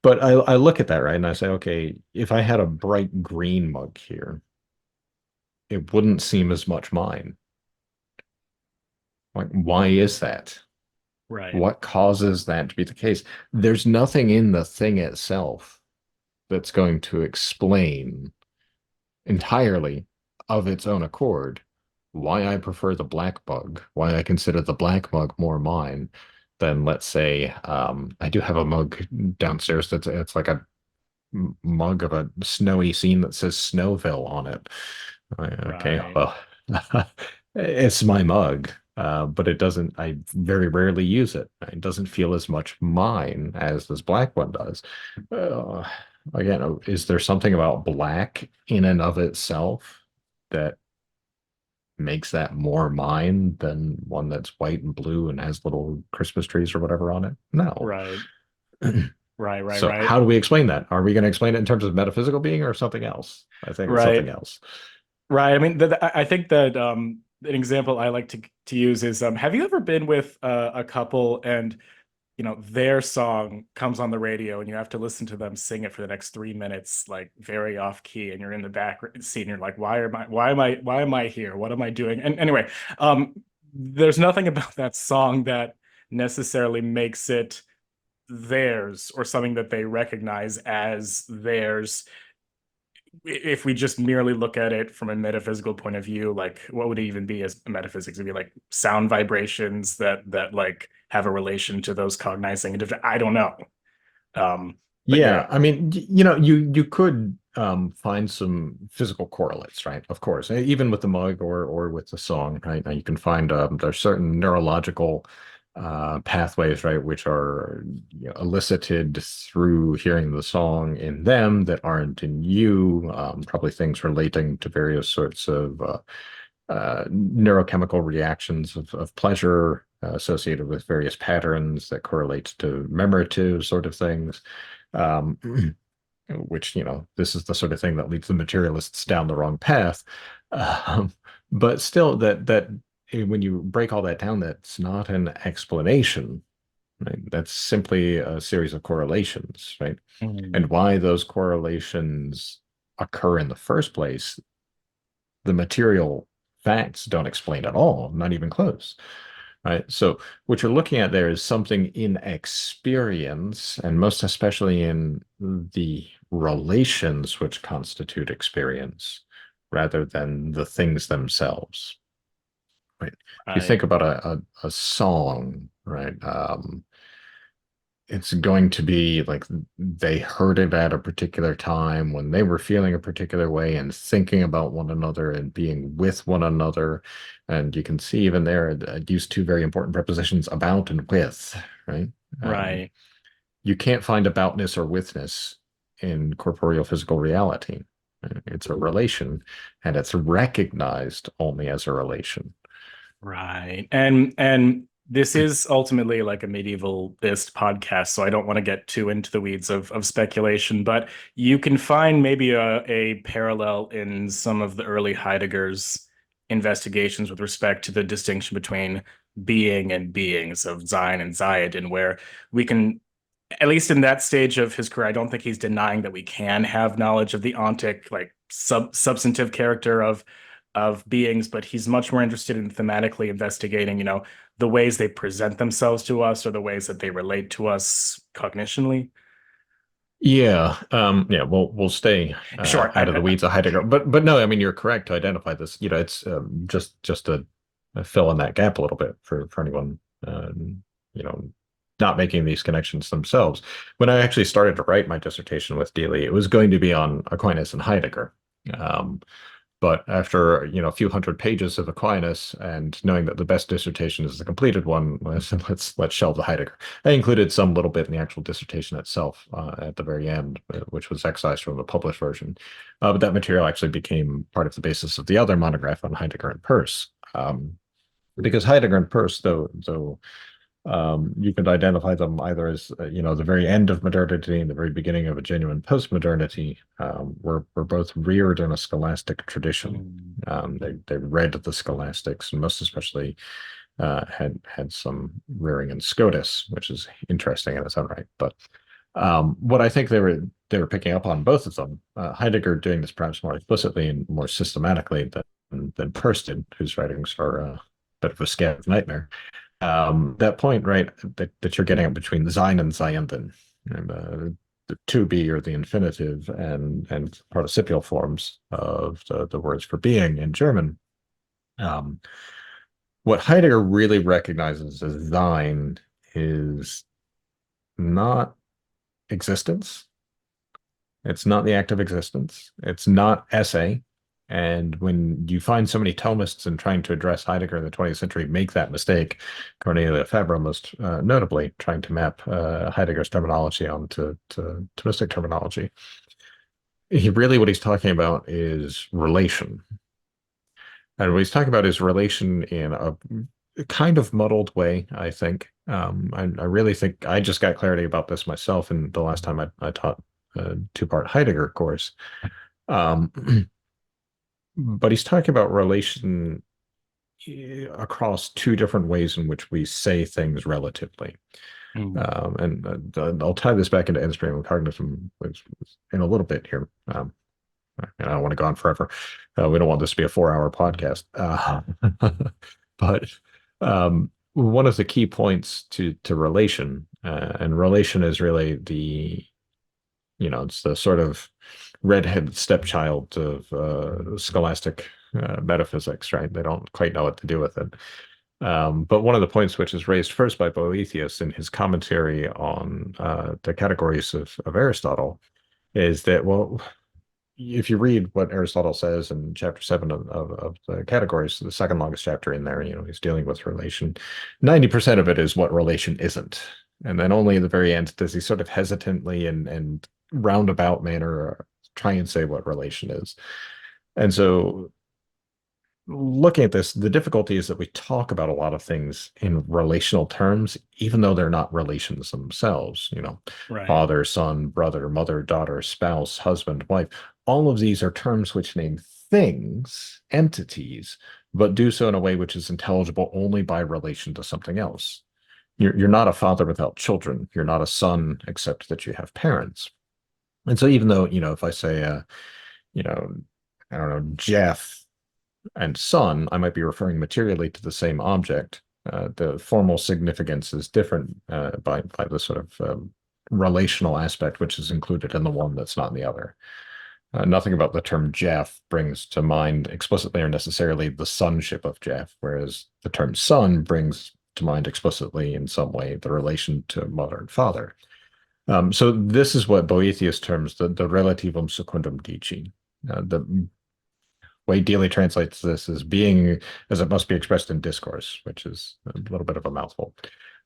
B: but I look at that right, and I say, okay, if I had a bright green mug here, it wouldn't seem as much mine. Like, why is that?
A: Right,
B: What causes that to be the case? There's nothing in the thing itself that's going to explain entirely of its own accord why I prefer the black mug, why I consider the black mug more mine than, let's say, I do have a mug downstairs that's it's like a mug of a snowy scene that says Snowville on it. Okay,
A: right,
B: well, it's my mug, but it doesn't, I very rarely use it. It doesn't feel as much mine as this black one does. Uh, Again, is there something about black in and of itself that makes that more mine than one that's white and blue and has little Christmas trees or whatever on it? No.
A: right, right, right,
B: So
A: right,
B: how do we explain that? Are we going to explain it in terms of metaphysical being or something else? I think it's something
A: right.
B: else.
A: Right. I mean, I think that an example I like to use is have you ever been with a couple and their song comes on the radio and you have to listen to them sing it for the next 3 minutes, like very off key, and you're in the back seat and you're like, why am I here? What am I doing? And anyway, there's nothing about that song that necessarily makes it theirs or something that they recognize as theirs. If we just merely look at it from a metaphysical point of view, like what would it even be as metaphysics? It'd be like sound vibrations that like have a relation to those cognizing a different. I don't know. But
B: Yeah,
A: yeah,
B: I mean, you could find some physical correlates, right? Of course, even with the mug or with the song, right? Now you can find there's certain neurological pathways, right, which are elicited through hearing the song in them that aren't in you. Probably things relating to various sorts of neurochemical reactions of pleasure associated with various patterns that correlate to memorative sort of things. Um, which, this is the sort of thing that leads the materialists down the wrong path. Um, but still, that when you break all that down, that's not an explanation, right? That's simply a series of correlations, right?
A: mm,
B: And why those correlations occur in the first place, the material facts don't explain at all, not even close. Right. So what you're looking at there is something in experience, and most especially in the relations which constitute experience, rather than the things themselves. Right. If you think
A: I
B: about a song, right? It's going to be like they heard it at a particular time when they were feeling a particular way and thinking about one another and being with one another. And you can see even there, used two very important prepositions, about and with, right? Um,
A: right,
B: you can't find aboutness or withness in corporeal physical reality. It's a relation, and it's recognized only as a relation.
A: right, and this is ultimately like a medievalist podcast, so I don't want to get too into the weeds of speculation, but you can find maybe a parallel in some of the early Heidegger's investigations with respect to the distinction between being and beings of Sein and Zayed, where we can, at least in that stage of his career, I don't think he's denying that we can have knowledge of the ontic, like substantive character of beings, but he's much more interested in thematically investigating, the ways they present themselves to us or the ways that they relate to us cognitionally.
B: Yeah, yeah, we'll stay
A: Sure.
B: out of the weeds of Heidegger, but no, I mean you're correct to identify this. It's just to fill in that gap a little bit for anyone you know not making these connections themselves. When I actually started to write my dissertation with Dealey, it was going to be on Aquinas and Heidegger. Um, but after, a few hundred pages of Aquinas and knowing that the best dissertation is the completed one, let's shelve the Heidegger. I included some little bit in the actual dissertation itself at the very end, which was excised from the published version. But that material actually became part of the basis of the other monograph on Heidegger and Peirce. Because Heidegger and Peirce, though you could identify them either as the very end of modernity and the very beginning of a genuine postmodernity. Were both reared in a scholastic tradition.
A: Mm.
B: They read the scholastics, and most especially had some rearing in Scotus, which is interesting in its own right. But what I think they were picking up on, both of them, Heidegger doing this perhaps more explicitly and more systematically than Peirce did, whose writings are a bit of a scab nightmare. That point, right, that you're getting at between Sein and Seienden, and the to be or the infinitive and participial forms of the words for being in German. Um, what Heidegger really recognizes as Sein is not existence. It's not the act of existence. It's not essay. And when you find so many Thomists in trying to address Heidegger in the 20th century make that mistake, Cornelia Fabre most notably trying to map Heidegger's terminology onto Thomistic terminology, what he's talking about is relation. And what he's talking about is relation in a kind of muddled way, I think. I really think I just got clarity about this myself in the last time I taught a two-part Heidegger course. Um, but he's talking about relation across two different ways in which we say things relatively.
A: Mm.
B: And I'll tie this back into Ens Primum Cognitum in a little bit here. And I don't want to go on forever. We don't want this to be a 4-hour podcast. But one of the key points to relation, and relation is really it's the sort of redheaded stepchild of scholastic metaphysics, right? They don't quite know what to do with it. But one of the points which is raised first by Boethius in his commentary on the categories of Aristotle is that, well, if you read what Aristotle says in chapter 7 of the categories, the second longest chapter in there, he's dealing with relation. 90% of it is what relation isn't. And then only at the very end does he sort of hesitantly and roundabout manner try and say what relation is. And so looking at this, the difficulty is that we talk about a lot of things in relational terms, even though they're not relations themselves,
A: Right.
B: father, son, brother, mother, daughter, spouse, husband, wife. All of these are terms which name things, entities, but do so in a way which is intelligible only by relation to something else. You're not a father without children. You're not a son, except that you have parents. And so even though, if I say, you know, I don't know, Jeff and son, I might be referring materially to the same object. The formal significance is different by the sort of relational aspect, which is included in the one that's not in the other. Nothing about the term Jeff brings to mind explicitly or necessarily the sonship of Jeff, whereas the term son brings to mind explicitly in some way the relation to mother and father. So this is what Boethius terms the relativum secundum dici. The way Dealey translates this as being as it must be expressed in discourse, which is a little bit of a mouthful.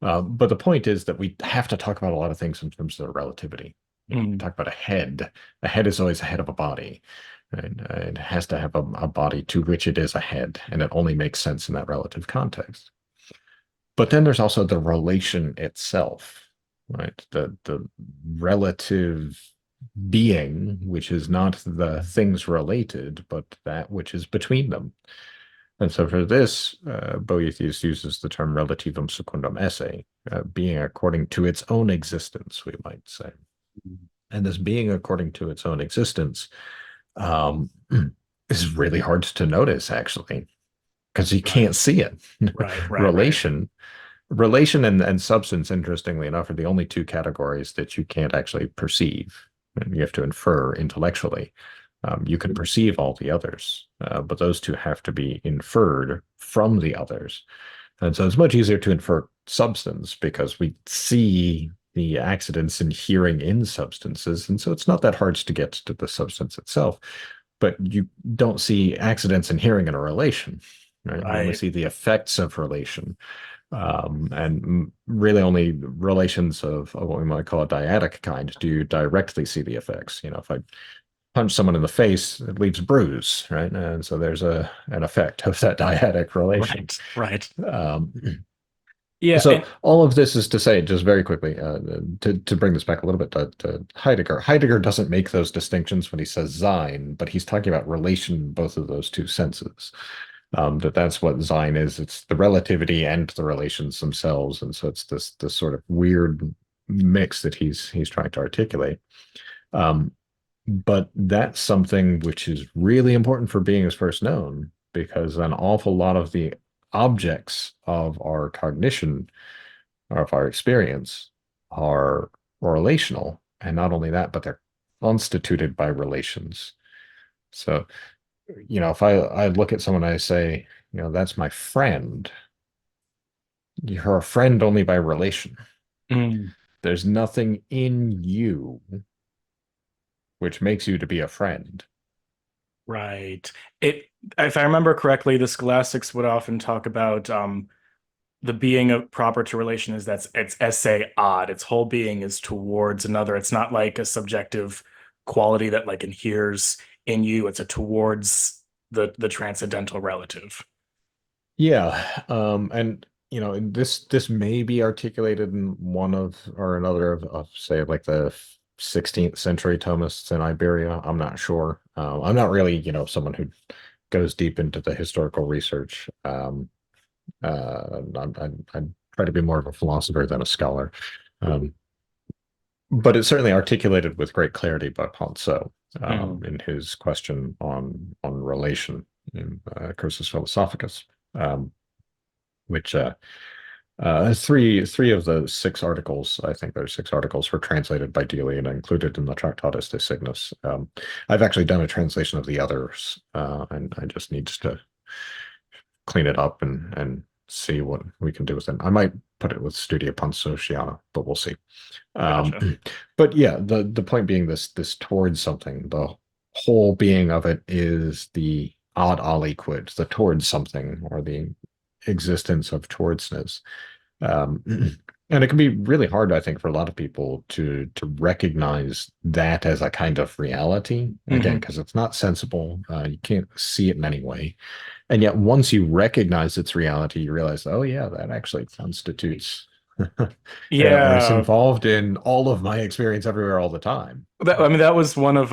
B: But the point is that we have to talk about a lot of things in terms of their relativity. We
A: Mm.
B: talk about a head. A head is always a head of a body. And it has to have a body to which it is a head, and it only makes sense in that relative context. But then there's also the relation itself, right? The relative being, which is not the things related, but that which is between them. And so for this, Boethius uses the term relativum secundum esse, being according to its own existence, we might say. And this being according to its own existence um, is really hard to notice, actually, because you
A: Right.
B: can't see it.
A: Right. Right. Right.
B: relation, relation and substance, interestingly enough, are the only two categories that you can't actually perceive. And you have to infer intellectually. You can perceive all the others, but those two have to be inferred from the others. And so it's much easier to infer substance because we see the accidents in hearing in substances. And so it's not that hard to get to the substance itself, but you don't see accidents in hearing in a relation, right? You only
A: Right.
B: see the effects of relation. And really only relations of what we might call a dyadic kind do you directly see the effects. If I punch someone in the face, it leaves a bruise, right? And so there's an effect of that dyadic relation.
A: Right. Right.
B: Um,
A: Yeah.
B: so
A: And
B: all of this is to say, just very quickly, to bring this back a little bit to Heidegger. Heidegger doesn't make those distinctions when he says sein, but he's talking about relation in both of those two senses. That's what sein is. It's the relativity and the relations themselves, and so it's this sort of weird mix that he's trying to articulate. Um, but that's something which is really important for being as first known, because an awful lot of the objects of our cognition or of our experience are relational. And not only that, but they're constituted by relations. So, if I look at someone and I say, that's my friend, you're a friend only by relation.
A: mm,
B: There's nothing in you which makes you to be a friend.
A: right. It, if I remember correctly, the scholastics would often talk about the being of proper to relation is that's it's esse odd. Its whole being is towards another. It's not like a subjective quality that like inheres in you. It's a towards the transcendental relative.
B: Yeah, and this may be articulated in one of or another of say like the 16th century Thomists in Iberia. I'm not sure. I'm not really someone who goes deep into the historical research. I try to be more of a philosopher than a scholar. Um, but it's certainly articulated with great clarity by Ponceau
A: Mhm.
B: in his question on relation in Cursus Philosophicus, um, which three of the six articles, I think there's six articles, were translated by Dealey and included in the Tractatus de Signis. I've actually done a translation of the others, and I just need to clean it up and see what we can do with it. I might put it with Studia Ponsociana, but we'll see. Um,
A: Gotcha.
B: but yeah, the point being this towards something, the whole being of it is the ad aliquid, the towards something, or the existence of towardsness. Um, and it can be really hard, I think, for a lot of people to recognize that as a kind of reality. Again,
A: Hmm.
B: because it's not sensible. You can't see it in any way. And yet, once you recognize its reality, you realize, oh yeah, that actually constitutes or is
A: Yeah.
B: involved in all of my experience everywhere all the time.
A: I mean, that was one of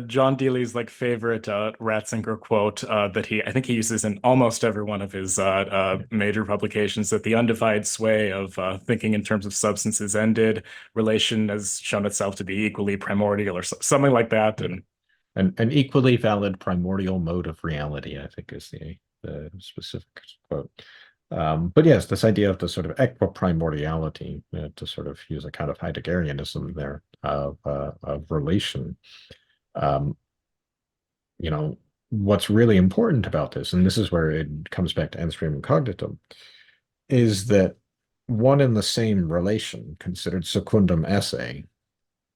A: John Dealey's like favorite Ratzinger quote that I think he uses in almost every one of his major publications, that the undivided sway of thinking in terms of substances ended, relation has shown itself to be equally primordial, or something like that.
B: Yeah.
A: And
B: And an equally valid primordial mode of reality, I think, is the specific quote. But yes, this idea of the sort of equiprimordiality, to sort of use a kind of Heideggerianism there of relation. Um, what's really important about this, and this is where it comes back to Ens Primum Cognitum, is that one and the same relation, considered secundum esse,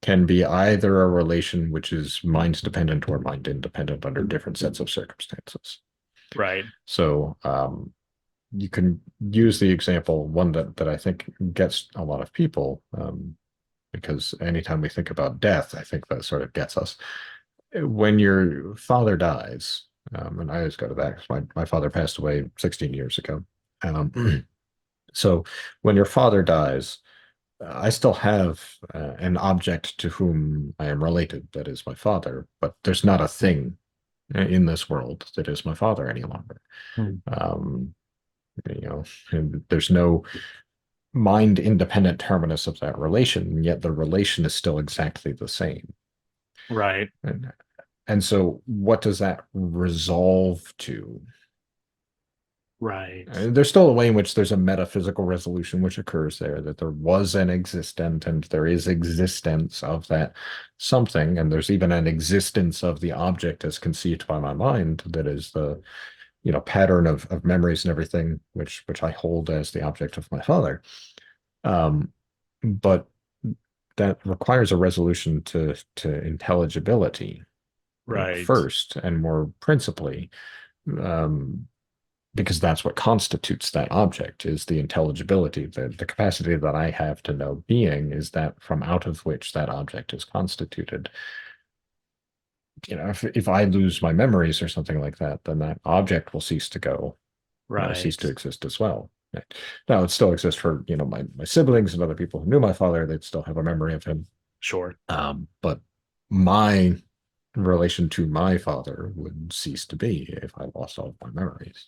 B: can be either a relation which is mind dependent or mind independent under different sets of circumstances.
A: right,
B: So you can use the example, one that I think gets a lot of people, because anytime we think about death, I think that sort of gets us. When your father dies, and I always go to that because my father passed away 16 years ago. Um, so when your father dies, I still have an object to whom I am related, that is my father, but there's not a thing in this world that is my father any longer.
A: Mm.
B: Um, and there's no mind independent terminus of that relation, and yet the relation is still exactly the same.
A: right,
B: And, and so, what does that resolve to?
A: right,
B: There's still a way in which there's a metaphysical resolution which occurs there, that there was an existent and there is existence of that something, and there's even an existence of the object as conceived by my mind that is the pattern of memories and everything which I hold as the object of my father. Um, but that requires a resolution to intelligibility
A: right,
B: first and more principally. Um, because that's what constitutes that object is the intelligibility, the capacity that I have to know being is that from out of which that object is constituted. If I lose my memories or something like that, then that object will cease to go, cease
A: right.
B: to exist as well. Right. Now it still exists for my siblings and other people who knew my father. They'd still have a memory of him.
A: Sure.
B: But my relation to my father would cease to be if I lost all of my memories.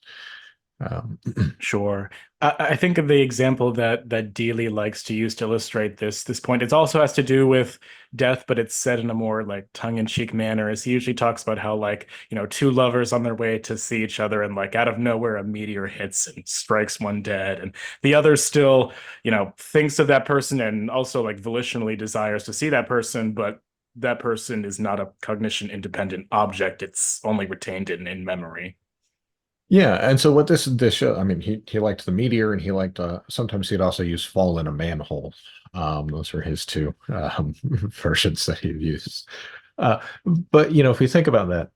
B: Um,
A: Sure. I think of the example that Dealey likes to use to illustrate this point. It also has to do with death, but it's said in a more like tongue-in-cheek manner, as he usually talks about how like, two lovers on their way to see each other and like out of nowhere a meteor hits and strikes one dead, and the other still, thinks of that person and also like volitionally desires to see that person, but that person is not a cognition independent object. It's only retained in memory.
B: Yeah, and so what this show, I mean, he liked the meteor, and he liked sometimes he'd also use fall in a manhole. Those were his two versions that he used. But if we think about that,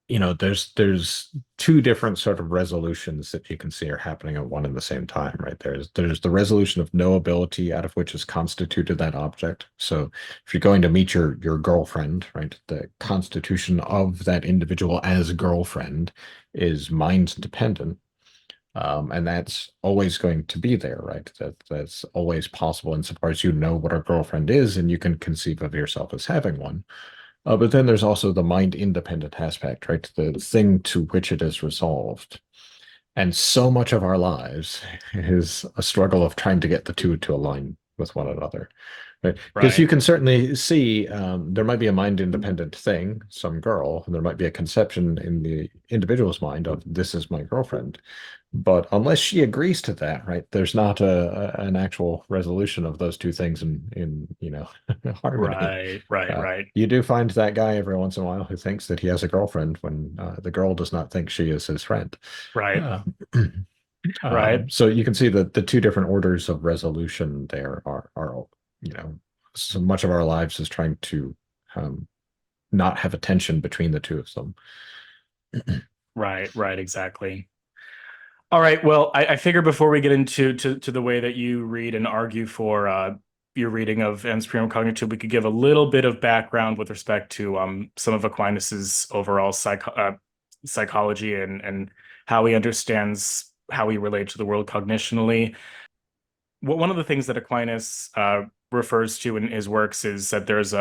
B: there's two different sort of resolutions that you can see are happening at one and the same time, right? There's the resolution of knowability out of which is constituted that object. So if you're going to meet your girlfriend, right, the constitution of that individual as girlfriend is mind dependent. And that's always going to be there, right? That's always possible insofar as you know what a girlfriend is and you can conceive of yourself as having one. But then there's also the mind-independent aspect, right? The thing to which it is resolved. And so much of our lives is a struggle of trying to get the two to align with one another. Right? Because you
A: Right.
B: can certainly see there might be a mind-independent thing, some girl, and there might be a conception in the individual's mind of this is my girlfriend. But unless she agrees to that, right, there's not an actual resolution of those two things in harmony.
A: Right. Right. Right.
B: You do find that guy every once in a while who thinks that he has a girlfriend when the girl does not think she is his friend.
A: Right.
B: Uh,
A: Right.
B: so you can see that the two different orders of resolution there are so much of our lives is trying to um, not have a tension between the two of them.
A: Right. Right. Exactly. All right. Well, I figure before we get into to the way that you read and argue for your reading of Ens Primum Cognitum, we could give a little bit of background with respect to some of Aquinas's overall psychology and how he understands how he relates to the world cognitionally. One of the things that Aquinas refers to in his works is that there's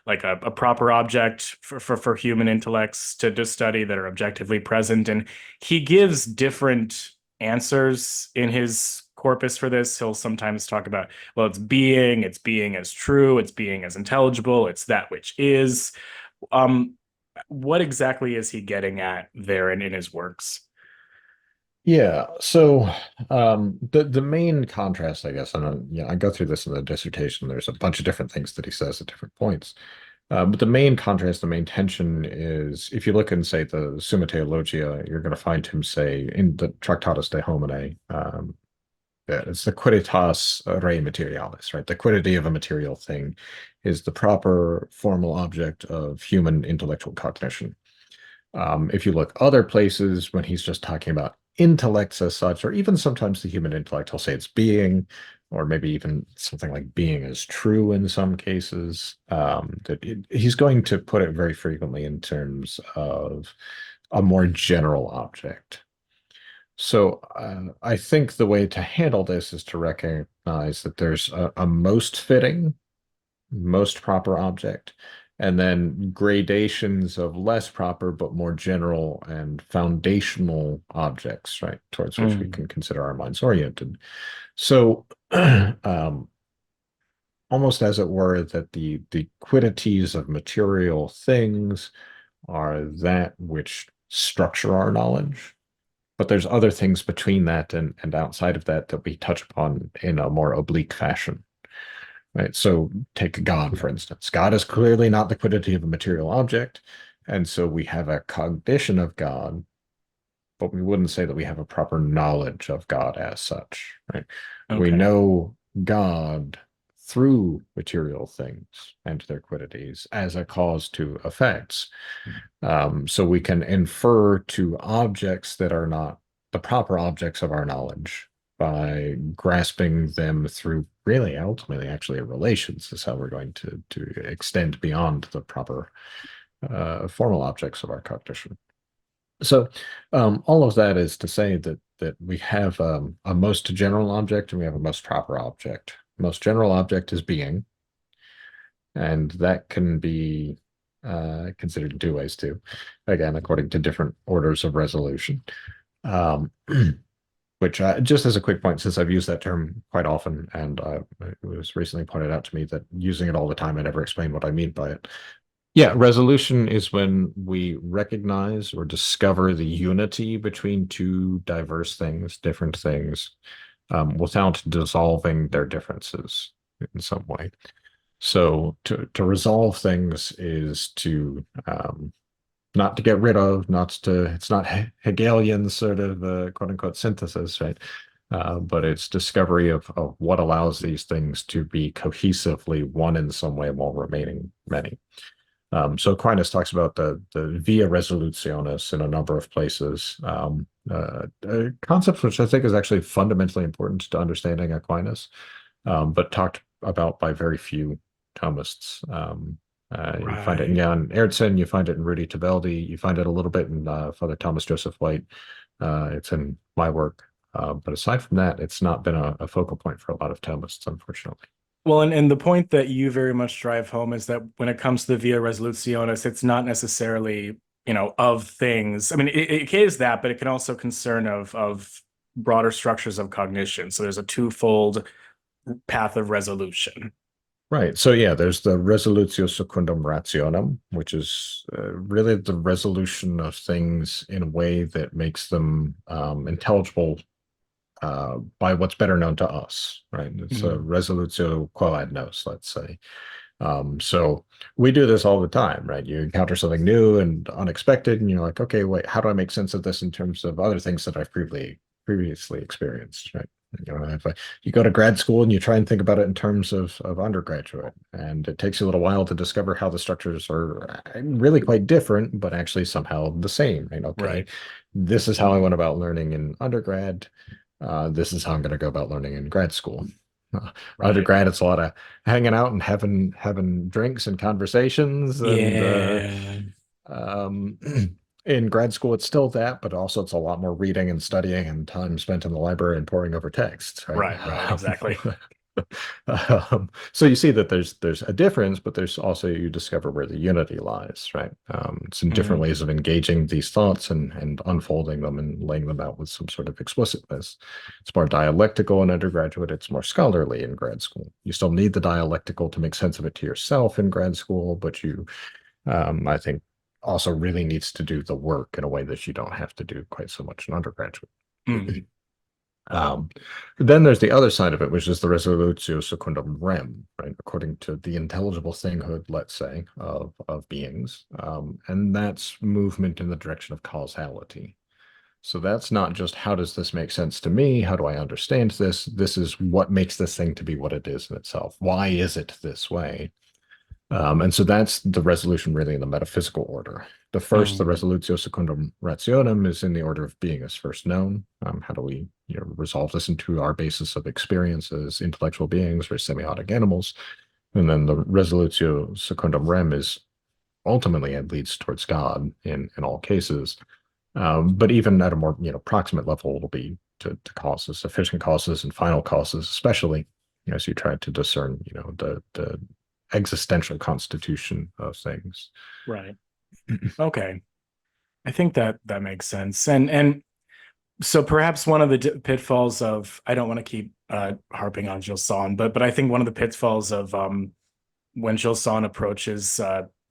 A: like a proper object for human intellects to study that are objectively present, and he gives different answers in his corpus for this. He'll sometimes talk about, well, it's being as true, it's being as intelligible, it's that which is. Um, what exactly is he getting at there in his works?
B: Yeah, so the main contrast, I guess, and I go through this in the dissertation. There's a bunch of different things that he says at different points. But the main contrast, the main tension is if you look in, say, the Summa Theologia, you're going to find him say in the Tractatus de Homine, that it's the quidditas re materialis, right? The quiddity of a material thing is the proper formal object of human intellectual cognition. If you look other places, when he's just talking about intellects as such, or even sometimes the human intellect, he'll say it's being, or maybe even something like being is true in some cases. He's going to put it very frequently in terms of a more general object. So I think the way to handle this is to recognize that there's a most fitting, most proper object, and then gradations of less proper but more general and foundational objects, right, towards which we
A: Mm.
B: can consider our minds oriented. So um, almost as it were, that the quiddities of material things are that which structure our knowledge. But there's other things between that and outside of that that we touch upon in a more oblique fashion. Right. So take God, for instance. God is clearly not the quiddity of a material object. And so we have a cognition of God, but we wouldn't say that we have a proper knowledge of God as such. Right. We
A: Okay.
B: know God through material things and their quiddities as a cause to effects. So we can infer to objects that are not the proper objects of our knowledge by grasping them through really ultimately actually relations is how we're going to extend beyond the proper formal objects of our cognition. So all of that is to say that we have a most general object and we have a most proper object. Most general object is being, and that can be considered in two ways too, again, according to different orders of resolution. Um, which, just as a quick point, since I've used that term quite often, and it was recently pointed out to me that using it all the time, I never explain what I mean by it. Yeah, resolution is when we recognize or discover the unity between two diverse things, different things, without dissolving their differences in some way. So to resolve things is to not to get rid of, not to, it's not Hegelian sort of quote unquote synthesis, right? But it's discovery of what allows these things to be cohesively one in some way while remaining many. So Aquinas talks about the via resolutionis in a number of places, a concept which I think is actually fundamentally important to understanding Aquinas, but talked about by very few Thomists. You find it in
A: Right.
B: Jan Ertzen, you find it in Rudy Tabeldi, you find it a little bit in Father Thomas Joseph White. It's in my work. But aside from that, it's not been a focal point for a lot of Thomists, unfortunately.
A: Well, and the point that you very much drive home is that when it comes to the via resolutionis, it's not necessarily, of things. I mean, it is that, but it can also concern of broader structures of cognition. So there's a twofold path of resolution.
B: Right. So yeah, there's the resolutio secundum rationem, which is really the resolution of things in a way that makes them intelligible by what's better known to us, right? It's a
A: Mhm.
B: resolutio quo ad nos, let's say. So we do this all the time, right? You encounter something new and unexpected, and you're like, okay, wait, how do I make sense of this in terms of other things that I've previously experienced, right? You go to grad school and you try and think about it in terms of undergraduate, and it takes you a little while to discover how the structures are really quite different, but actually somehow the same, right? Okay,
A: Right.
B: this is how I went about learning in undergrad. This is how I'm going to go about learning in grad school.
A: Right.
B: Undergrad, it's a lot of hanging out and having drinks and conversations, and
A: Yeah.
B: um, in grad school, it's still that, but also it's a lot more reading and studying and time spent in the library and poring over texts, right?
A: Right. Right. Exactly.
B: So you see that there's a difference, but there's also you discover where the unity lies, right? It's in different
A: Mhm.
B: ways of engaging these thoughts and unfolding them and laying them out with some sort of explicitness. It's more dialectical in undergraduate. It's more scholarly in grad school. You still need the dialectical to make sense of it to yourself in grad school, but I think, also really needs to do the work in a way that you don't have to do quite so much in undergraduate.
A: Mm.
B: Um, then there's the other side of it, which is the resolutio secundum rem, right? According to the intelligible thinghood, let's say, of beings. And that's movement in the direction of causality. So that's not just how does this make sense to me? How do I understand this? This is what makes this thing to be what it is in itself. Why is it this way? And so that's the resolution really in the metaphysical order. The first, the
A: Mm.
B: resolutio secundum rationem, is in the order of being as first known. How do we resolve this into our basis of experience as intellectual beings or semiotic animals? And then the resolutio secundum rem is ultimately it leads towards God in all cases. But even at a more proximate level, it'll be to causes, sufficient causes and final causes, especially as you try to discern the existential constitution of things.
A: Right. Okay. I think that that makes sense. And so perhaps one of the pitfalls of I don't want to keep harping on Gilson, but I think one of the pitfalls of when Gilson approaches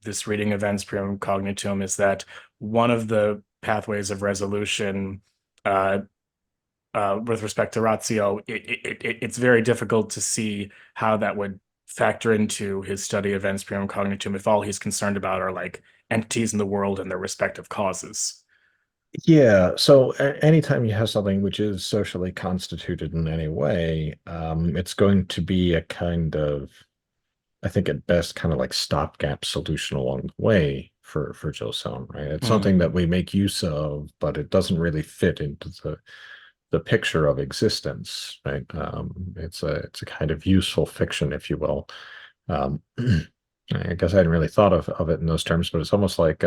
A: this reading of Ens Primum Cognitum is that one of the pathways of resolution uh, with respect to ratio, it's very difficult to see how that would factor into his study of Ens Primum Cognitum if all he's concerned about are like entities in the world and their respective causes.
B: Yeah, so anytime you have something which is socially constituted in any way, it's going to be a kind of, I think at best, kind of like stopgap solution along the way for Joseon, right? It's something that
A: Mm,
B: we make use of, but it doesn't really fit into the picture of existence, right? It's a kind of useful fiction, if you will. Um, I guess I hadn't really thought of it in those terms, but it's almost like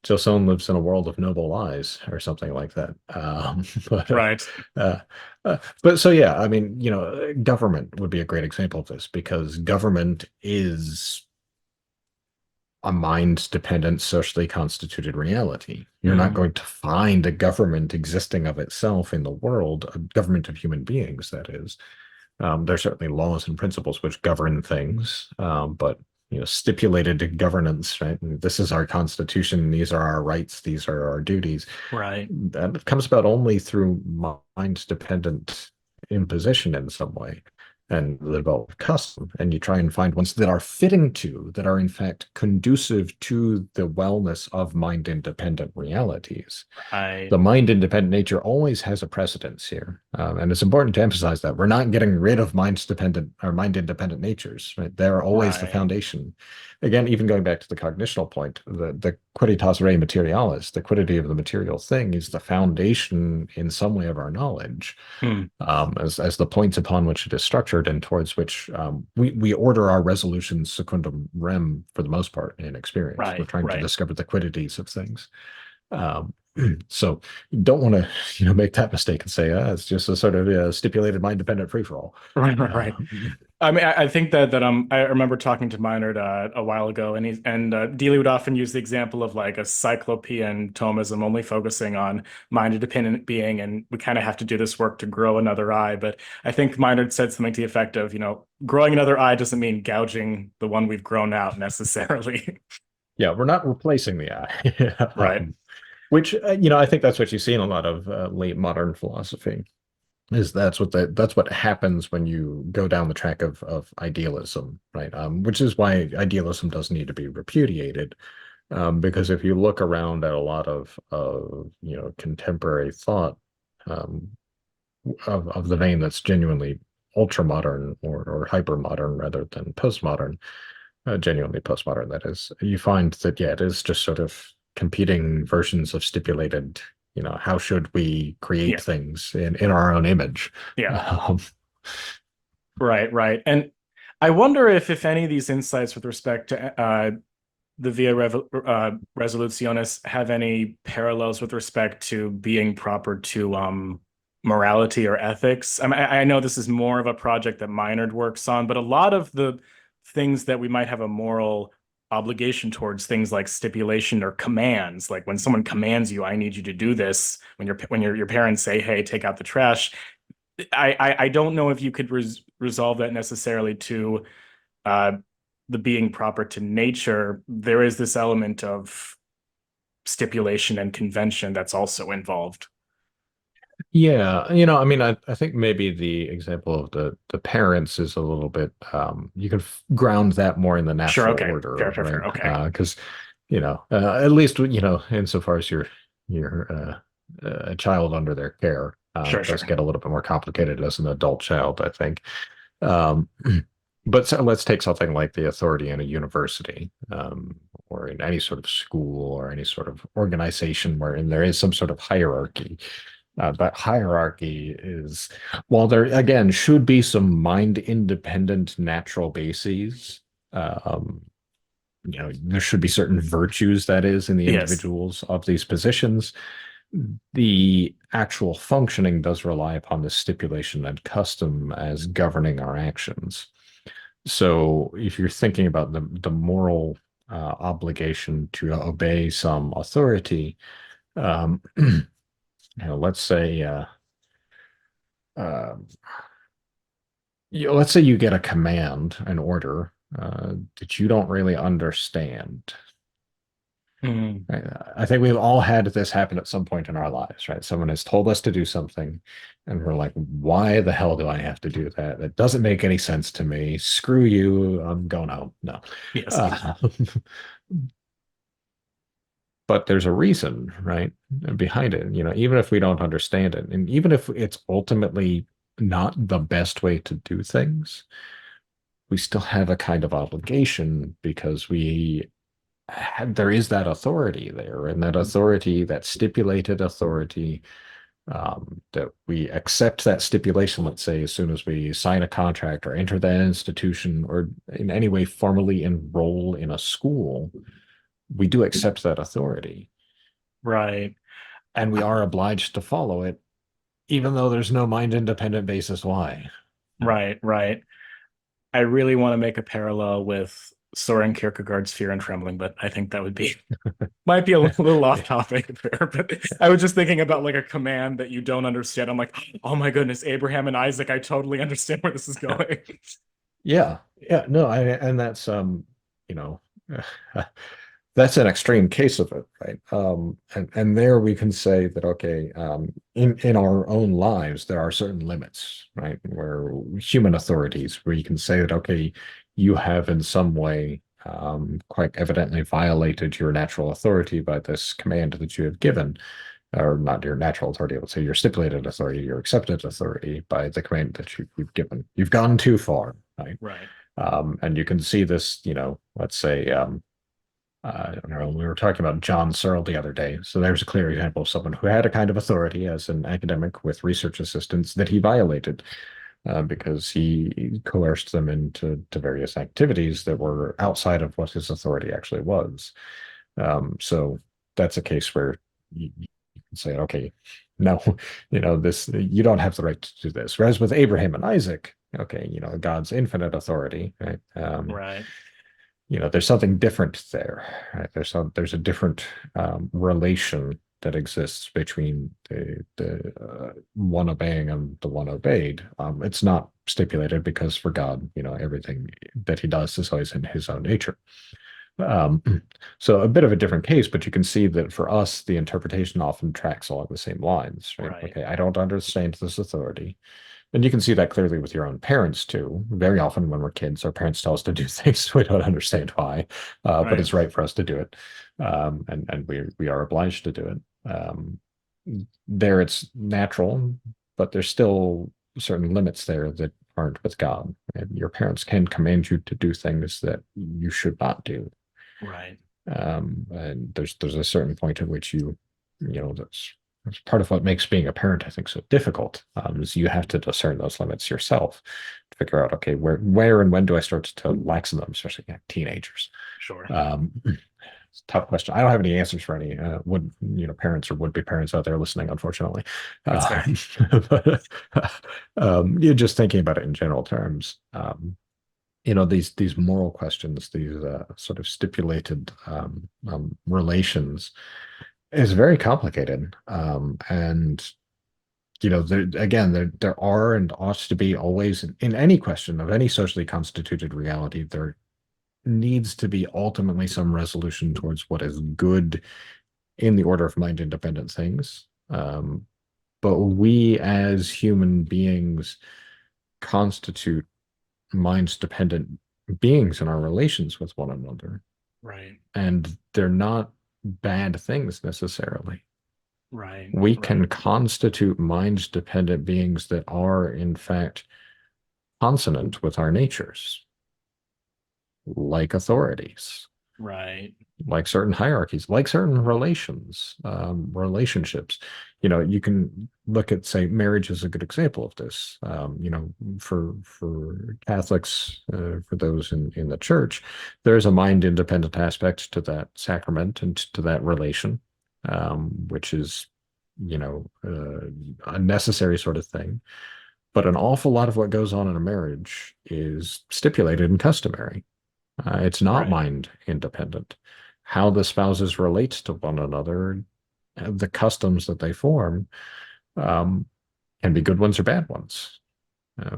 B: Joseon lives in a world of noble lies or something like that. But
A: right.
B: uh, but so yeah, I mean, government would be a great example of this because government is a mind-dependent, socially constituted reality. You're not
A: Mm,
B: going to find a government existing of itself in the world, a government of human beings, that is. There are certainly laws and principles which govern things, but stipulated governance, right? And this is our constitution. These are our rights. These are our duties.
A: right.
B: That comes about only through mind-dependent imposition in some way and the developed custom. And you try and find ones that are fitting to, that are in fact conducive to the wellness of mind-independent realities.
A: Right.
B: The mind-independent nature always has a precedence here. And it's important to emphasize that we're not getting rid of mind-dependent or mind-independent natures, right? They're always the
A: Right.
B: foundation. Again, even going back to the cognitional point, the quidditas rei materialis, the quiddity of the material thing, is the foundation in some way of our knowledge,
A: Mm,
B: as the points upon which it is structured and towards which we order our resolutions secundum rem for the most part in experience. We're
A: right.
B: trying to
A: Right.
B: discover the quiddities of things. Um, so you don't want to, make that mistake and say, it's just a sort of stipulated mind-dependent free-for-all.
A: Right. Right.
B: Uh,
A: Right. I mean, I think that I remember talking to Meinert a while ago, and Dealey would often use the example of like a cyclopean Thomism, only focusing on mind-independent being, and we kind of have to do this work to grow another eye. But I think Meinert said something to the effect of, growing another eye doesn't mean gouging the one we've grown out necessarily.
B: Yeah, we're not replacing the eye.
A: Right.
B: Which I think that's what you see in a lot of late modern philosophy. Is that's what happens when you go down the track of idealism, right? Which is why idealism does need to be repudiated, because if you look around at a lot of contemporary thought, um, of the vein that's genuinely ultra modern or hyper modern rather than postmodern, genuinely postmodern, that is, you find that, yeah, it is just sort of competing versions of stipulated, how should we create
A: Yeah.
B: things in our own image.
A: Yeah.
B: Um,
A: Right. Right. And I wonder if any of these insights with respect to the resolutionis have any parallels with respect to being proper to morality or ethics. I mean, I know this is more of a project that Minard works on, but a lot of the things that we might have a moral obligation towards, things like stipulation or commands, like when someone commands you, I need you to do this, when your parents say, hey, take out the trash. I don't know if you could resolve that necessarily to uh, the being proper to nature. There is this element of stipulation and convention that's also involved.
B: yeah, I mean, I think maybe the example of the parents is a little bit, you can ground that more in the
A: Sure.
B: natural
A: Okay.
B: order,
A: Fair. Fair.
B: right?
A: Fair. Okay.
B: Because at least insofar as you're a child under their care,
A: Sure.
B: it does
A: Sure.
B: get a little bit more complicated as an adult child, I think. Um, but so let's take something like the authority in a university, or in any sort of school or any sort of organization wherein there is some sort of hierarchy. That hierarchy is, while there again should be some mind independent natural bases, um, there should be certain virtues, that is, in the
A: Yes.
B: individuals of these positions. The actual functioning does rely upon the stipulation and custom as governing our actions. So if you're thinking about the moral obligation to obey some authority, um, let's say uh, let's say you get a command, an order that you don't really understand.
A: Mm.
B: Right? I think we've all had this happen at some point in our lives, right? Someone has told us to do something, and we're like, why the hell do I have to do that? That doesn't make any sense to me. Screw you. I'm going home. No.
A: Yes.
B: Uh, but there's a reason, right, behind it. Even if we don't understand it, and even if it's ultimately not the best way to do things, we still have a kind of obligation because there is that authority there, and that authority, that stipulated authority, that we accept that stipulation, let's say, as soon as we sign a contract or enter that institution or in any way formally enroll in a school, we do accept that authority
A: Right.
B: and we are obliged to follow it, even though there's no mind independent basis why.
A: Right. Right. I really want to make a parallel with Soren Kierkegaard's Fear and Trembling, but I think that would be might be a little off topic there. But I was just thinking about like a command that you don't understand. I'm like, oh my goodness, Abraham and Isaac, I totally understand where this is going.
B: Yeah, yeah, no, and that's you know, that's an extreme case of it, right? And there we can say that, okay, in our own lives there are certain limits, right? Where human authorities, where you can say that, okay, you have in some way quite evidently violated your natural authority by this command that you have given, or not your natural authority, let's say your stipulated authority, your accepted authority by the command that you've given. You've gone too far, right?
A: Right.
B: And you can see this, let's say, I don't know, we were talking about John Searle the other day. So there's a clear example of someone who had a kind of authority as an academic with research assistants that he violated, because he coerced them into various activities that were outside of what his authority actually was. So that's a case where you can say, okay, no, this, you don't have the right to do this. Whereas with Abraham and Isaac, okay, God's infinite authority, right?
A: Right.
B: There's something different there, right? There's a different relation that exists between the one obeying and the one obeyed. It's not stipulated because for God, everything that he does is always in his own nature. Um, so a bit of a different case, but you can see that for us, the interpretation often tracks along the same lines, right?
A: Right.
B: Okay, I don't understand this authority. And you can see that clearly with your own parents too. Very often when we're kids, our parents tell us to do things we don't understand why, but
A: Right.
B: it's right for us to do it, and we are obliged to do it. There, it's natural, but there's still certain limits there that aren't with God. And your parents can command you to do things that you should not do.
A: Right.
B: And there's a certain point at which that's part of what makes being a parent, I think, so difficult. Is you have to discern those limits yourself to figure out, okay, where and when do I start to lax them, especially teenagers.
A: Sure.
B: It's a tough question. I don't have any answers for any parents or would be parents out there listening, unfortunately.
A: That's fair.
B: But you're just thinking about it in general terms. These moral questions, these sort of stipulated relations, is very complicated. And there are and ought to be always in any question of any socially constituted reality, there needs to be ultimately some resolution towards what is good in the order of mind independent things. But we as human beings constitute minds dependent beings in our relations with one another.
A: Right.
B: And they're not bad things necessarily.
A: Right.
B: We
A: Right.
B: can constitute mind dependent beings that are, in fact, consonant with our natures, like authorities,
A: Right.
B: like certain hierarchies, like certain relationships. You can look at, say, marriage is a good example of this. For Catholics, for those in the church, there's a mind independent aspect to that sacrament and to that relation, which is, a necessary sort of thing. But an awful lot of what goes on in a marriage is stipulated and customary. It's not
A: Right.
B: mind independent. How the spouses relate to one another, the customs that they form, um, can be good ones or bad ones.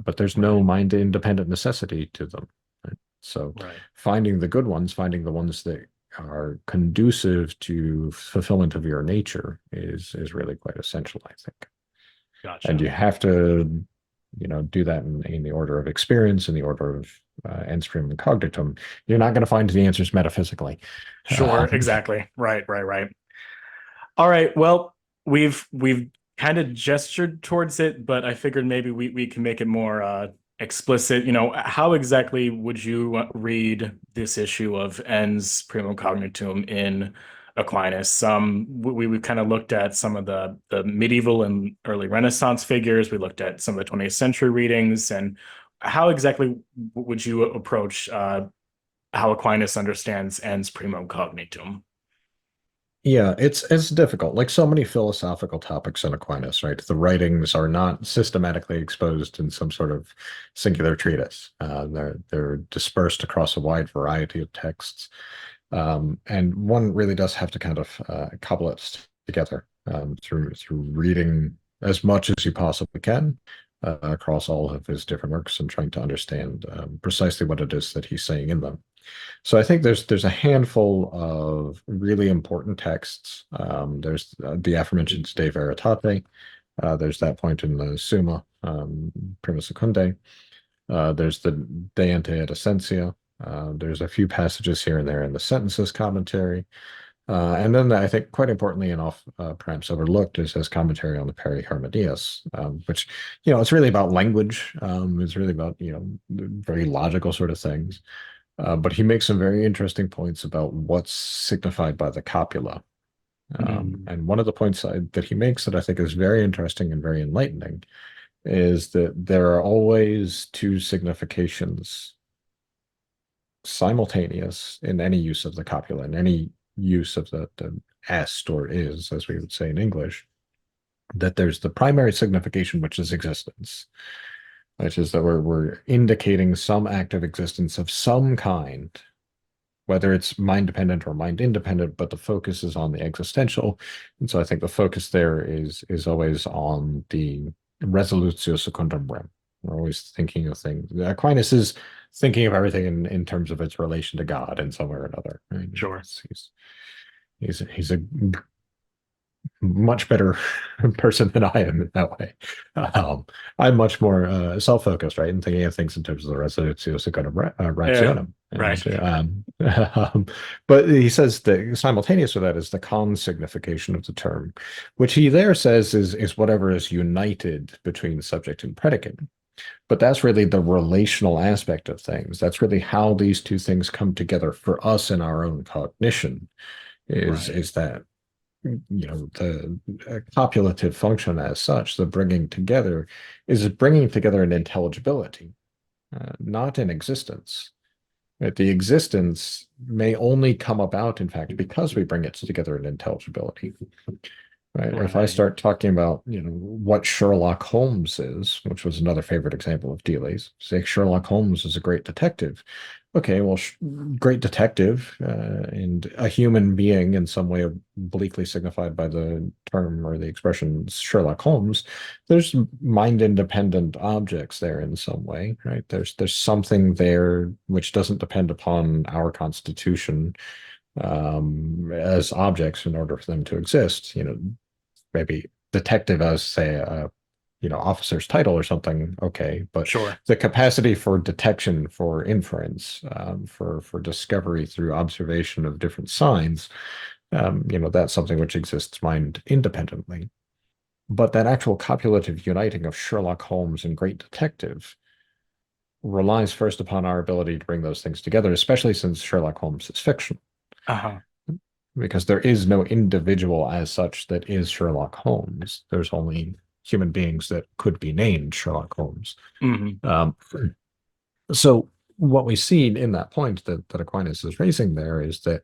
B: But there's no
A: Right.
B: mind independent necessity to them. Right? So
A: Right.
B: finding the good ones, finding the ones that are conducive to fulfillment of your nature is really quite essential, I think. And
A: Gotcha.
B: you have to, do that in the order of experience, in the order of Ens Primum Cognitum. You're not going to find the answers metaphysically.
A: Sure.
B: Um,
A: Exactly. Right. Right. Right. All right. Well, we've kind of gestured towards it, but I figured maybe we can make it more explicit. How exactly would you read this issue of Ens Primum Cognitum in Aquinas? We kind of looked at some of the medieval and early Renaissance figures. We looked at some of the 20th century readings, and how exactly would you approach how Aquinas understands Ens Primum Cognitum?
B: yeah, it's difficult. Like so many philosophical topics in Aquinas, right? The writings are not systematically exposed in some sort of singular treatise. They're dispersed across a wide variety of texts. And one really does have to kind of cobble it together through reading as much as you possibly can across all of his different works and trying to understand precisely what it is that he's saying in them. So I think there's a handful of really important texts. There's the aforementioned De Veritate. There's that point in the Summa Prima Secundae. There's the De Ante et Essentia. There's a few passages here and there in the Sentences commentary. And then I think quite importantly and off perhaps overlooked is his commentary on the Peri Hermedias, which, it's really about language. It's really about, very logical sort of things. But he makes some very interesting points about what's signified by the copula.
A: Mm,
B: And one of the points that he makes that I think is very interesting and very enlightening is that there are always two significations simultaneous in any use of the copula, in any use of the est or is, as we would say in English, that there's the primary signification, which is existence. which is that we're indicating some active existence of some kind, whether it's mind dependent or mind independent, but the focus is on the existential. And so I think the focus there is always on the resolutio secundum rem. We're always thinking of things. Aquinas is thinking of everything in terms of its relation to God in some way or another. Right?
A: Sure.
B: He's a much better person than I am in that way. I'm much more self-focused, right, and thinking of things in terms of the resolutio secundum
A: Yeah.
B: rationem.
A: Right.
B: And but he says that simultaneous with that is the con-signification of the term, which he there says is whatever is united between subject and predicate. But that's really the relational aspect of things. That's really how these two things come together for us in our own cognition.
A: Right.
B: Is that the copulative function as such, the bringing together, is bringing together an intelligibility, not an existence. Right? The existence may only come about, in fact, because we bring it together in intelligibility. Right? If I
A: Right.
B: start talking about, what Sherlock Holmes is, which was another favorite example of Dealey's, say Sherlock Holmes is a great detective. Okay, well, great detective and a human being in some way obliquely signified by the term or the expression Sherlock Holmes. There's mind-independent objects there in some way, right? There's something there which doesn't depend upon our constitution as objects in order for them to exist. Maybe detective as say a officer's title or something. Okay, but
A: Sure.
B: the capacity for detection, for inference, for discovery through observation of different signs, that's something which exists mind independently. But that actual copulative uniting of Sherlock Holmes and Great Detective relies first upon our ability to bring those things together, especially since Sherlock Holmes is fiction,
A: Uh-huh.
B: because there is no individual as such that is Sherlock Holmes. There's only human beings that could be named Sherlock Holmes.
A: Hmm.
B: Um, so what we see in that point that Aquinas is raising there is that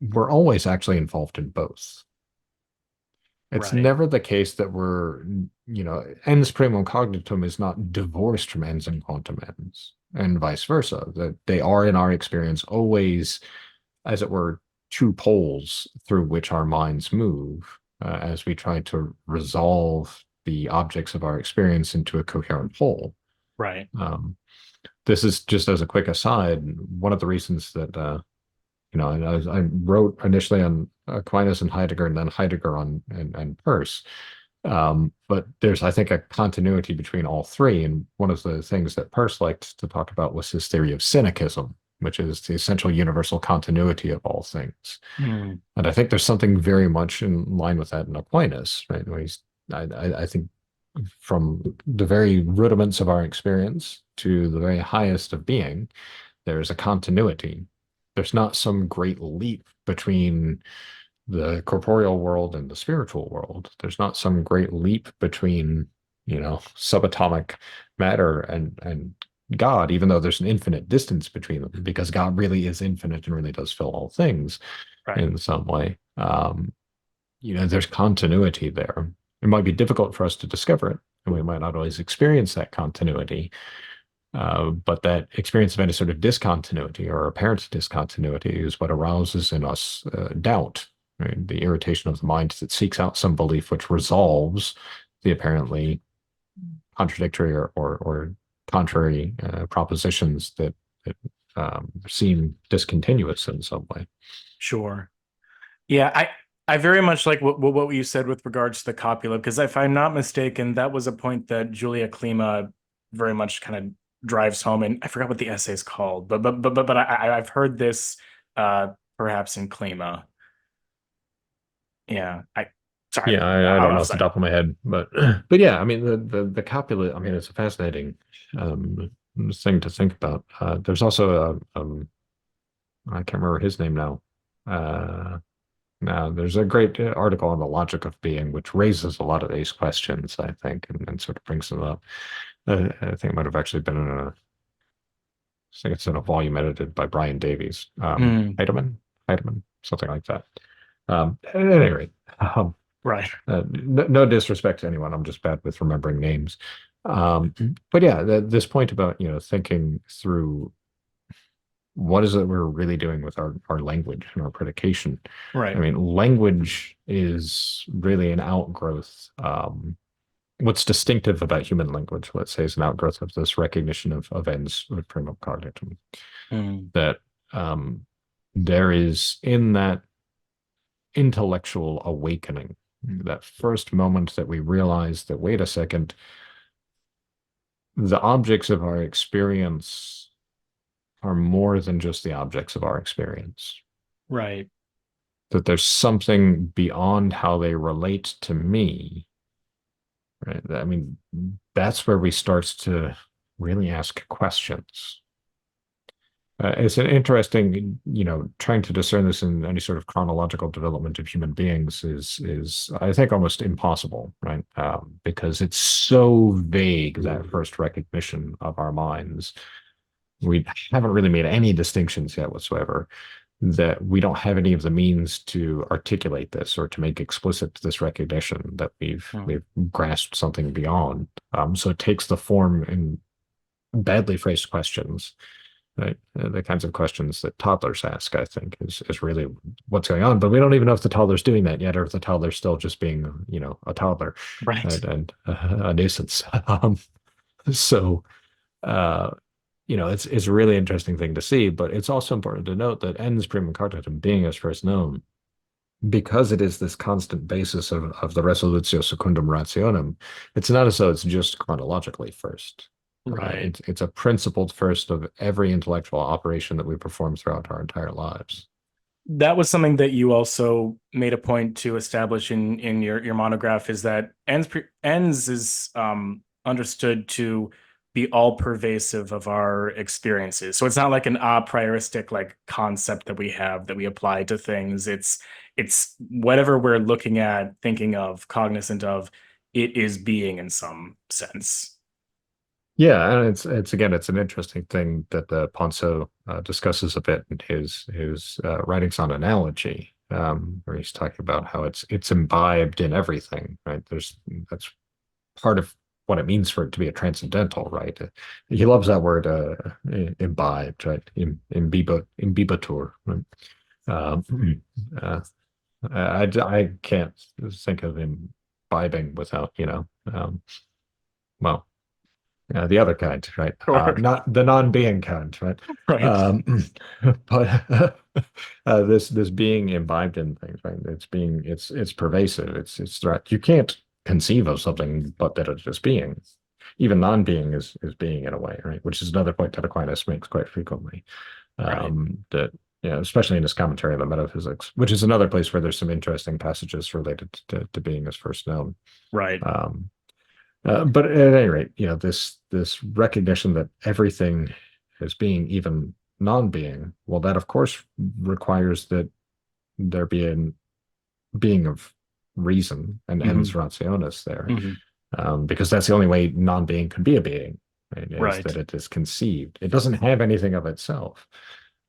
B: we're always actually involved in both. It's
A: Right.
B: never the case that ens primum cognitum is not divorced from ens and quantum ens, and vice versa, that they are in our experience always, as it were, two poles through which our minds move as we try to resolve the objects of our experience into a coherent whole.
A: Right.
B: Um, this is just as a quick aside, one of the reasons that I wrote initially on Aquinas and Heidegger, and then Heidegger and Peirce. But there's, I think, a continuity between all three. And one of the things that Peirce liked to talk about was his theory of synechicism, which is the essential universal continuity of all things.
A: Mm.
B: And I think there's something very much in line with that in Aquinas, right? Where I think from the very rudiments of our experience to the very highest of being, there's a continuity. There's not some great leap between the corporeal world and the spiritual world. There's not some great leap between, subatomic matter and God, even though there's an infinite distance between them, because God really is infinite and really does fill all things
A: Right.
B: in some way. There's continuity there. It might be difficult for us to discover it, and we might not always experience that continuity. But that experience of any sort of discontinuity or apparent discontinuity is what arouses in us doubt, right? The irritation of the mind that seeks out some belief which resolves the apparently contradictory or contrary propositions that seem discontinuous in some way.
A: Sure. Yeah, I very much like what you said with regards to the copula, because if I'm not mistaken, that was a point that Julia Klima very much kind of drives home, and I forgot what the essay is called, but I've heard this perhaps in Klima. Yeah, I sorry,
B: Yeah, I don't know
A: I'll
B: off the
A: say.
B: top of my head, but but yeah, I mean the copula. I mean, it's a fascinating um, thing to think about. There's also I can't remember his name now. Uh, Now, there's a great article on the logic of being, which raises a lot of these questions, I think, and sort of brings them up. I think it might have actually been I think it's in a volume edited by Brian Davies,
A: Mm,
B: Heidemann, something like that. At any rate,
A: right.
B: no disrespect to anyone. I'm just bad with remembering names. Um, but yeah, this point about, thinking through what is it we're really doing with our language and our predication. I
A: Right.
B: mean, language is really an outgrowth. What's distinctive about human language, let's say, is an outgrowth of this recognition of ens primum cognitum.
A: Mm.
B: That there is in that intellectual awakening, that first moment that we realize that, wait a second, the objects of our experience are more than just the objects of our experience.
A: Right.
B: That there's something beyond how they relate to me, right? I mean, that's where we start to really ask questions. It's an interesting, trying to discern this in any sort of chronological development of human beings is I think almost impossible, right? Because it's so vague, that first recognition of our minds. We haven't really made any distinctions yet whatsoever. That we don't have any of the means to articulate this or to make explicit this recognition that
A: Mm.
B: we've grasped something beyond. So it takes the form in badly phrased questions, right? The kinds of questions that toddlers ask, I think, is really what's going on. But we don't even know if the toddler's doing that yet, or if the toddler's still just being, a toddler
A: Right.
B: and a nuisance. So, uh, it's a really interesting thing to see. But it's also important to note that ens primum cognitum, being as first known, because it is this constant basis of the resolutio secundum rationem, it's not as though it's just chronologically first.
A: Right.
B: It's a principled first of every intellectual operation that we perform throughout our entire lives.
A: That was something that you also made a point to establish in your monograph, is that ens is understood to be all pervasive of our experiences. So it's not like an a prioristic like concept that we have that we apply to things. It's whatever we're looking at, thinking of, cognizant of, it is being in some sense.
B: Yeah, and it's again, it's an interesting thing that the Ponceau discusses a bit in his writings on analogy, where he's talking about how it's imbibed in everything, right? That's part of what it means for it to be a transcendental, right? He loves that word, imbibed, right? Imbibatur, right? Um, uh, I can't think of imbibing without, well, the other kind, right?
A: Sure.
B: Not the non-being kind, right?
A: Right.
B: Um, but this being imbibed in things, right? It's pervasive. It's threat. You can't conceive of something but that it's just being. Even non-being is being in a way, right? Which is another point that Aquinas makes quite frequently.
A: Right.
B: That especially in his commentary on the metaphysics, which is another place where there's some interesting passages related to being as first known.
A: Right.
B: Um, but at any rate, this recognition that everything is being, even non-being, well, that of course requires that there be a being of reason and ens
A: Hmm.
B: rationis there,
A: Hmm.
B: because that's the only way non-being can be a being, right? Is
A: Right.
B: that it is conceived. It doesn't have anything of itself.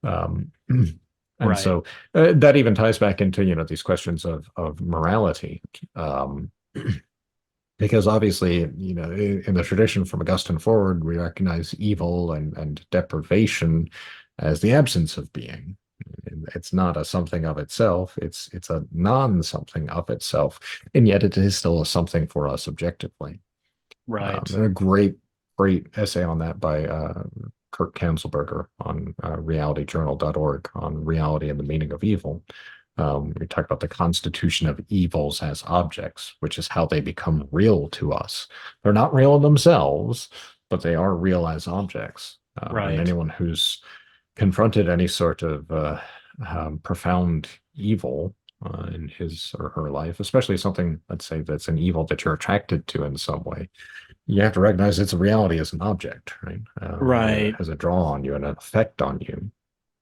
B: Um, and
A: Right.
B: so that even ties back into these questions of morality. Um, because obviously, in the tradition from Augustine forward, we recognize evil and deprivation as the absence of being. It's not a something of itself. It's a non-something of itself, and yet it is still a something for us objectively.
A: Right.
B: A great essay on that by Kurt Kanzelberger on realityjournal.org on reality and the meaning of evil. We talk about the constitution of evils as objects, which is how they become real to us. They're not real in themselves, but they are real as objects. And
A: Right.
B: anyone who's confronted any sort of profound evil in his or her life, especially something, let's say, that's an evil that you're attracted to in some way, you have to recognize its reality as an object, right?
A: Right.
B: Has a draw on you and an effect on you.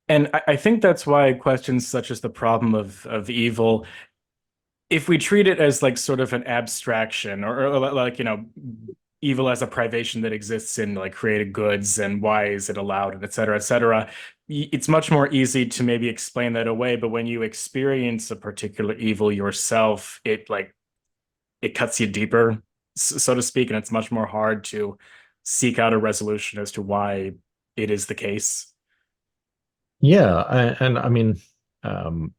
A: And I think that's why questions such as the problem of evil, if we treat it as like sort of an abstraction, or like, evil as a privation that exists in like created goods and why is it allowed, and et cetera, it's much more easy to maybe explain that away. But when you experience a particular evil yourself, it cuts you deeper. so to speak, and it's much more hard to seek out a resolution as to why it is the case.
B: Yeah, and I mean, um,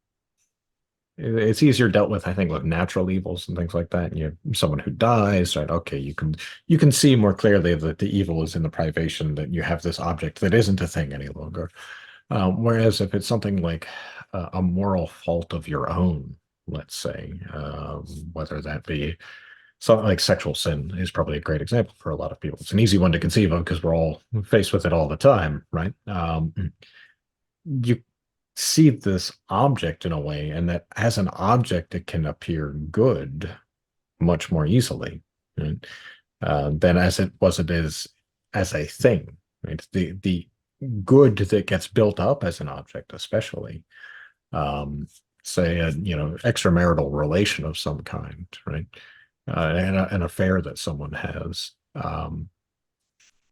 B: it's easier dealt with, I think, with natural evils and things like that. You have someone who dies, right? Okay, you can see more clearly that the evil is in the privation, that you have this object that isn't a thing any longer. Whereas if it's something like a moral fault of your own, let's say, whether that be something like sexual sin is probably a great example for a lot of people. It's an easy one to conceive of because we're all faced with it all the time, right? You see this object in a way, and that as an object, it can appear good much more easily, right? Than as it is as a thing, right? The good that gets built up as an object, especially, um, say, extramarital relation of some kind, right? An affair that someone has.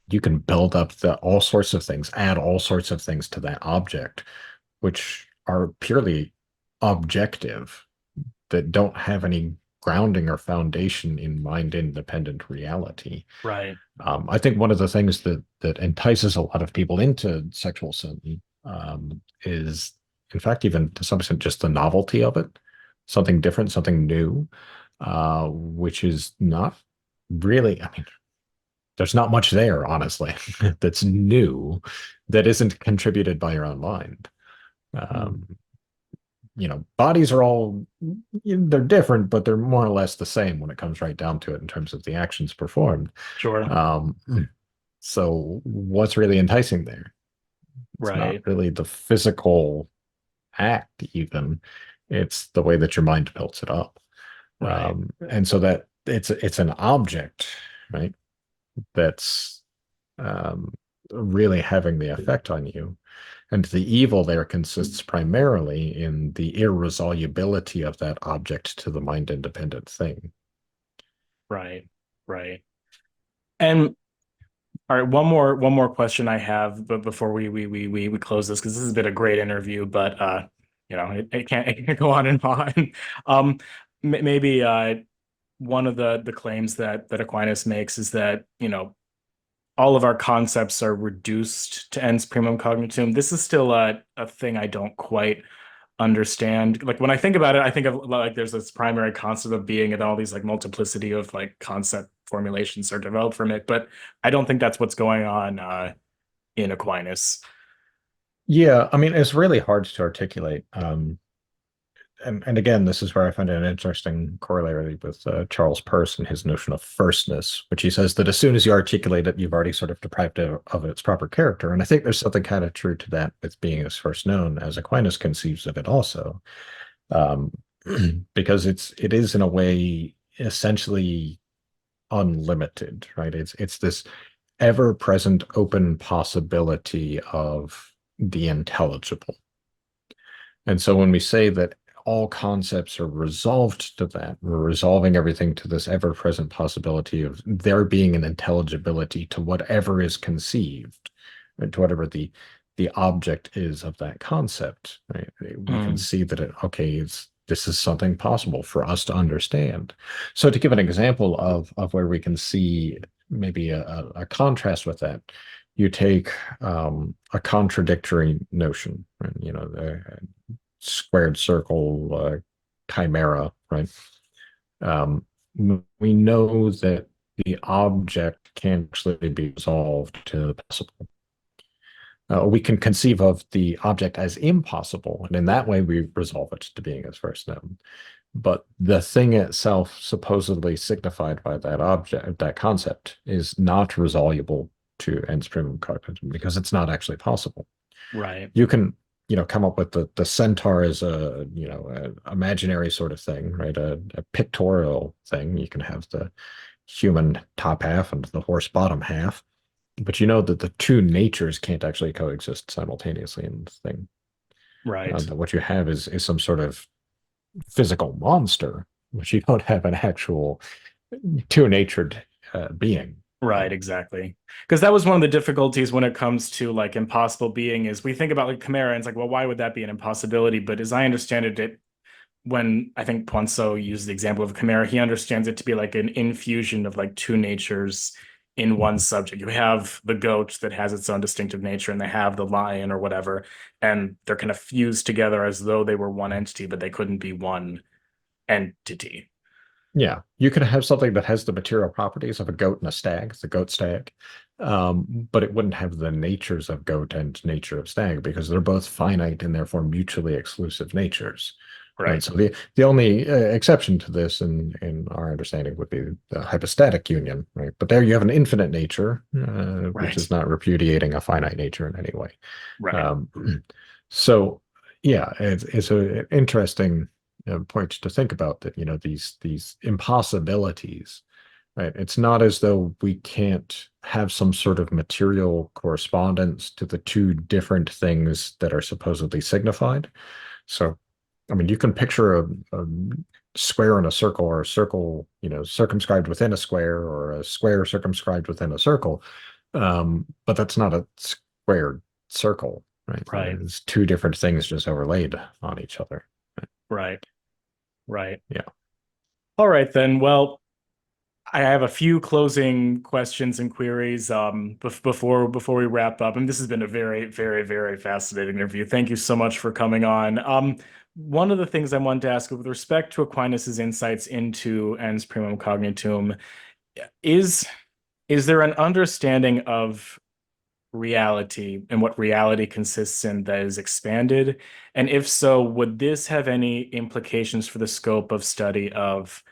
B: You can build up all sorts of things, add all sorts of things to that object, which are purely objective, that don't have any grounding or foundation in mind independent reality.
A: Right.
B: I think one of the things that entices a lot of people into sexual sin is, in fact, even to some extent, just the novelty of it, something different, something new, which is not really. I mean, there's not much there, honestly, that's new, that isn't contributed by your own mind.
A: Mm.
B: Um, Bodies are all, they're different, but they're more or less the same when it comes right down to it in terms of the actions performed.
A: Sure.
B: Um, so what's really enticing there? It's not
A: Right.
B: really the physical act, even. It's the way that your mind builds it up.
A: Right.
B: And so that it's an object, right? That's um, really having the effect on you. And the evil there consists primarily in the irresolubility of that object to the mind independent thing.
A: Right. Right. And all right, one more question I have, but before we close this, because this has been a great interview, but it can't go on and on. Um, maybe one of the claims that Aquinas makes is that all of our concepts are reduced to ens primum cognitum. This is still a thing I don't quite understand. Like when I think about it, I think of like there's this primary concept of being and all these like multiplicity of like concept formulations are developed from it, but I don't think that's what's going on in Aquinas.
B: Yeah, I mean, it's really hard to articulate. And again, this is where I find an interesting corollary with Charles Peirce and his notion of firstness, which he says that as soon as you articulate it, you've already sort of deprived it of its proper character. And I think there's something kind of true to that with being as first known, as Aquinas conceives of it also, um, because it is in a way essentially unlimited, right? It's this ever-present open possibility of the intelligible. And so when we say that all concepts are resolved to that, we're resolving everything to this ever-present possibility of there being an intelligibility to whatever is conceived, and to whatever the object is of that concept. Right? We can
A: Mm,
B: see that this is something possible for us to understand. So to give an example of where we can see maybe a contrast with that, you take a contradictory notion, right? Squared circle, chimera, right? Um, we know that the object can actually be resolved to the possible. We can conceive of the object as impossible, and in that way we resolve it to being as first known. But the thing itself, supposedly signified by that object, that concept, is not resolvable to ens primum cognitum because it's not actually possible.
A: right.
B: You can come up with the centaur as a imaginary sort of thing, right? A pictorial thing. You can have the human top half and the horse bottom half, but you know that the two natures can't actually coexist simultaneously in the thing.
A: Right.
B: That what you have is some sort of physical monster, but you don't have an actual two-natured being.
A: Right, exactly. Because that was one of the difficulties when it comes to like impossible being is we think about like chimera and it's like, well, why would that be an impossibility? But as I understand it, when I think Poinsot used the example of a chimera, he understands it to be like an infusion of like two natures in one subject. You have the goat that has its own distinctive nature, and they have the lion or whatever, and they're kind of fused together as though they were one entity, but they couldn't be one entity.
B: Yeah, you could have something that has the material properties of a goat and a stag. It's a goat stag, but it wouldn't have the natures of goat and nature of stag because they're both finite and therefore mutually exclusive natures. Right.
A: Right.
B: So the only exception to this in our understanding would be the hypostatic union, right? But there you have an infinite nature, which
A: Right.
B: is not repudiating a finite nature in any way.
A: Right.
B: Um, so yeah, it's an interesting point to think about that, these impossibilities, right? It's not as though we can't have some sort of material correspondence to the two different things that are supposedly signified. So, I mean, you can picture a square in a circle or a circle, circumscribed within a square or a square circumscribed within a circle. But that's not a squared circle, right?
A: Right.
B: It's two different things just overlaid on each other.
A: Right. Right.
B: Yeah.
A: All right then. Well, I have a few closing questions and queries before we wrap up. And this has been a very, very, very fascinating interview. Thank you so much for coming on. One of the things I wanted to ask with respect to Aquinas's insights into Ens Primum Cognitum is is there an understanding of reality and what reality consists in that is expanded? And if so, would this have any implications for the scope of study of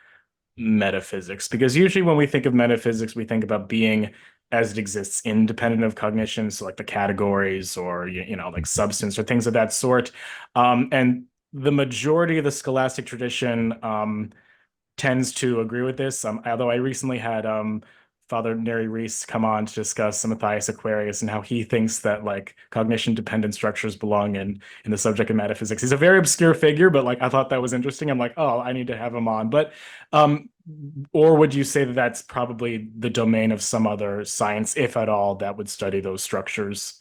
A: metaphysics? Because usually when we think of metaphysics, we think about being as it exists independent of cognition, so like the categories or like substance or things of that sort. And the majority of the scholastic tradition tends to agree with this. Although I recently had Father Neri Reese come on to discuss some Matthias Aquarius and how he thinks that like cognition dependent structures belong in the subject of metaphysics. He's a very obscure figure, but like I thought that was interesting. I'm like, oh, I need to have him on. But um, or would you say that that's probably the domain of some other science, if at all, that would study those structures?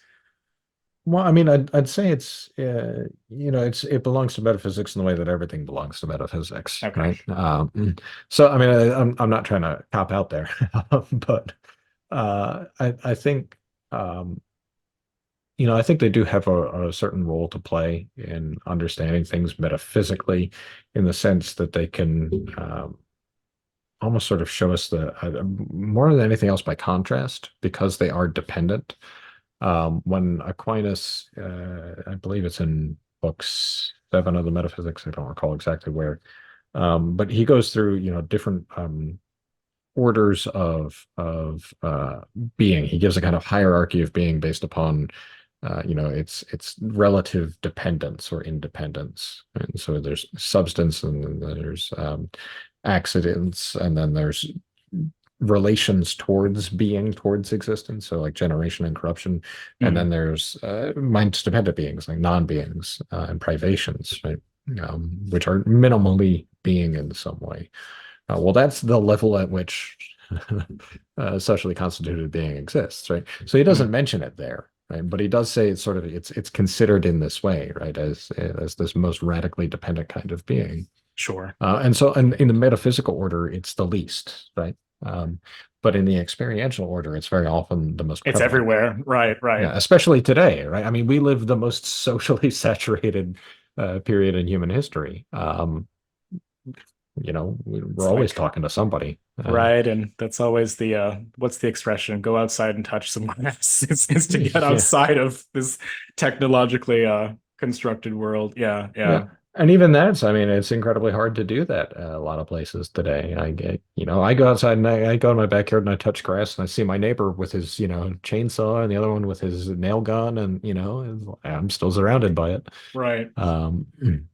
B: Well, I mean, I'd say it belongs to metaphysics in the way that everything belongs to metaphysics,
A: Okay.
B: right? So I mean, I'm not trying to cop out there, but I think I think they do have a certain role to play in understanding things metaphysically, in the sense that they can almost sort of show us the more than anything else by contrast, because they are dependent. When Aquinas, I believe it's in book 7 of the Metaphysics, I don't recall exactly where, but he goes through, different orders of being. He gives a kind of hierarchy of being based upon, its relative dependence or independence. And so there's substance, and then there's accidents, and then there's relations towards being, towards existence, so like generation and corruption. And then
A: Mhm.
B: there's mind dependent beings like non-beings, and privations, right? Which are minimally being in some way. Well, that's the level at which socially constituted being exists, right? So he doesn't
A: Mhm.
B: mention it there, right? But he does say it's considered in this way, right? As this most radically dependent kind of being.
A: Sure.
B: And so in the metaphysical order, it's the least, right? Um, but in the experiential order, it's very often the most
A: It's
B: prevalent.
A: everywhere. Right, right,
B: Yeah, especially today, right? I mean, we live the most socially saturated period in human history. We're
A: it's
B: always
A: like
B: talking to somebody.
A: right. And that's always the what's the expression? Go outside and touch some grass. It's to get
B: Yeah,
A: outside of this technologically constructed world. Yeah,
B: yeah.
A: yeah.
B: And even that's, I mean, it's incredibly hard to do that a lot of places today. I go outside and I go in my backyard and I touch grass and I see my neighbor with his, chainsaw, and the other one with his nail gun, and, I'm still surrounded by it.
A: Right.
B: Um,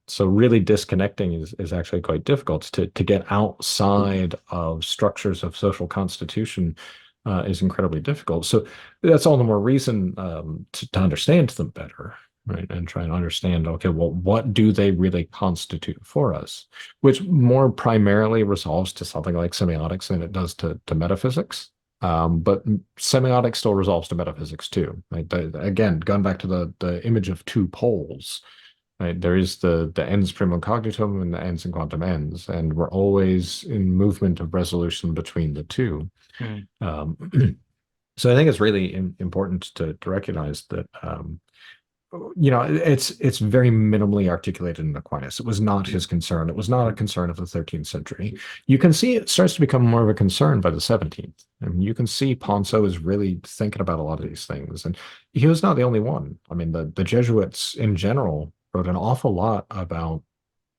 B: so really disconnecting is actually quite difficult. To get outside of structures of social constitution is incredibly difficult. So that's all the more reason to understand them better, right? And try and understand, okay, well, what do they really constitute for us? Which more primarily resolves to something like semiotics than it does to metaphysics. But semiotics still resolves to metaphysics too, right? Again, going back to the image of two poles, right? There is the Ens Primum Cognitum and the Ens in Quantum Ens, and we're always in movement of resolution between the two.
A: Mm.
B: Um, so I think it's really important to recognize that it's very minimally articulated in Aquinas. It was not his concern. It was not a concern of the 13th century. You can see it starts to become more of a concern by the 17th. I mean, you can see Ponso is really thinking about a lot of these things, and he was not the only one. I mean, the Jesuits in general wrote an awful lot about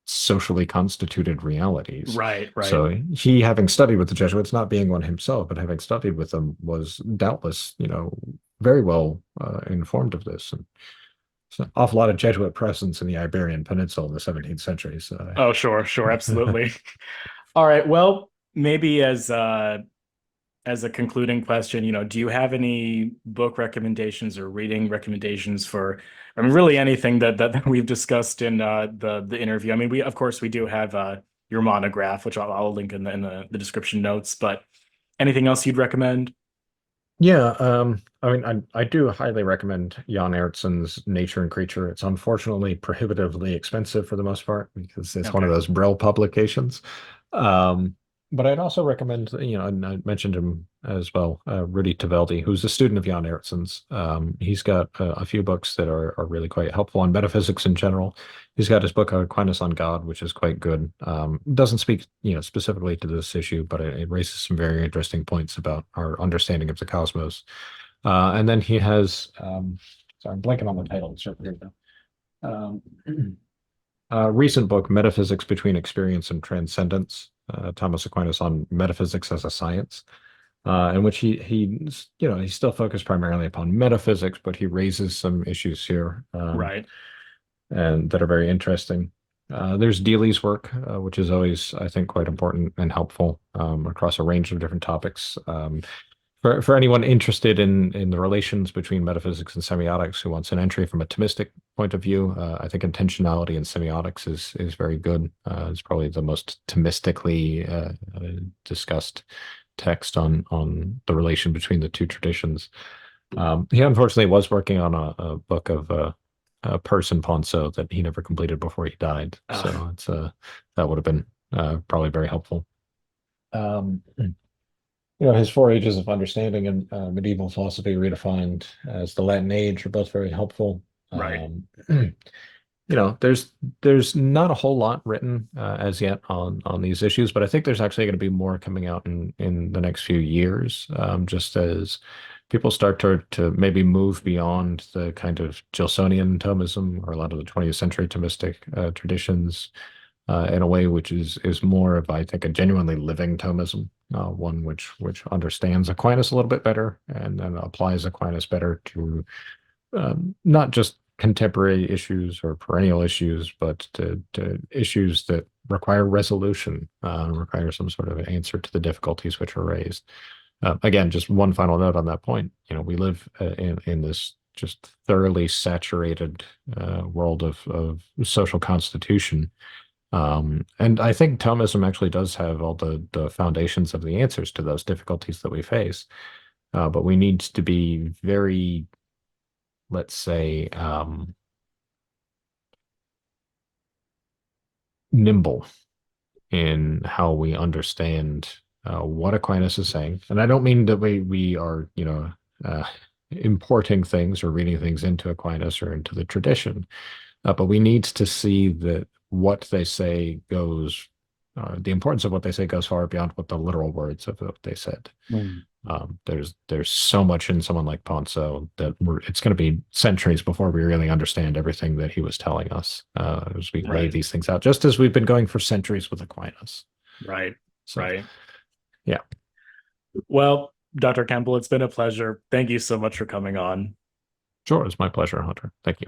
B: socially constituted realities.
A: Right, right.
B: So he, having studied with the Jesuits, not being one himself, but having studied with them, was doubtless, very well informed of this. And there's an awful lot of Jesuit presence in the Iberian Peninsula in the 17th century. So,
A: Oh, sure, sure, absolutely. All right. Well, maybe as a concluding question, do you have any book recommendations or reading recommendations for, I mean, really anything that we've discussed in the interview? I mean, we of course we do have your monograph, which I'll link in the description notes, but anything else you'd recommend?
B: yeah, I mean, I do highly recommend Jan Eriksson's Nature and Creature. It's unfortunately prohibitively expensive for the most part because it's one of
A: Okay.
B: those Brill publications. Um, but I'd also recommend, and I mentioned him as well, Rudy Taveldi, who's a student of Jan Eriksson's. He's got a few books that are really quite helpful on metaphysics in general. He's got his book Aquinas on God, which is quite good. Doesn't speak, specifically to this issue, but it raises some very interesting points about our understanding of the cosmos. And then he has, sorry, I'm blanking on the title. It's right here now. A recent book, Metaphysics Between Experience and Transcendence, Thomas Aquinas on metaphysics as a science, in which he's still focused primarily upon metaphysics, but he raises some issues here
A: Right.
B: and that are very interesting. There's Deely's work, which is always, I think, quite important and helpful across a range of different topics. For anyone interested in the relations between metaphysics and semiotics who wants an entry from a Thomistic point of view, I think intentionality in semiotics is very good. It's probably the most Thomistically discussed text on the relation between the two traditions. He unfortunately was working on a book of Peirce and Ponso that he never completed before he died. So it's that would have been probably very helpful. His Four Ages of Understanding and Medieval Philosophy Redefined as the Latin Age are both very helpful.
A: Right.
B: There's not a whole lot written as yet on these issues, but I think there's actually going to be more coming out in the next few years, just as people start to maybe move beyond the kind of Gilsonian Thomism or a lot of the 20th century Thomistic traditions in a way which is more of, I think, a genuinely living Thomism, one which understands Aquinas a little bit better and then applies Aquinas better to not just contemporary issues or perennial issues, but to issues that require resolution, require some sort of answer to the difficulties which are raised. Again, just one final note on that point. We live in this just thoroughly saturated world of social constitution. And I think Thomism actually does have all the foundations of the answers to those difficulties that we face. But we need to be very, let's say, nimble in how we understand what Aquinas is saying. And I don't mean that we are, importing things or reading things into Aquinas or into the tradition, but we need to see that what they say goes, the importance of what they say goes far beyond what the literal words of what they said.
A: Mm.
B: There's so much in someone like Ponso that it's going to be centuries before we really understand everything that he was telling us as we lay
A: Right.
B: these things out, just as we've been going for centuries with Aquinas.
A: Right.
B: So,
A: Right.
B: yeah,
A: Well, Dr. Kemple, it's been a pleasure. Thank you so much for coming on.
B: sure. It's my pleasure, Hunter. Thank you.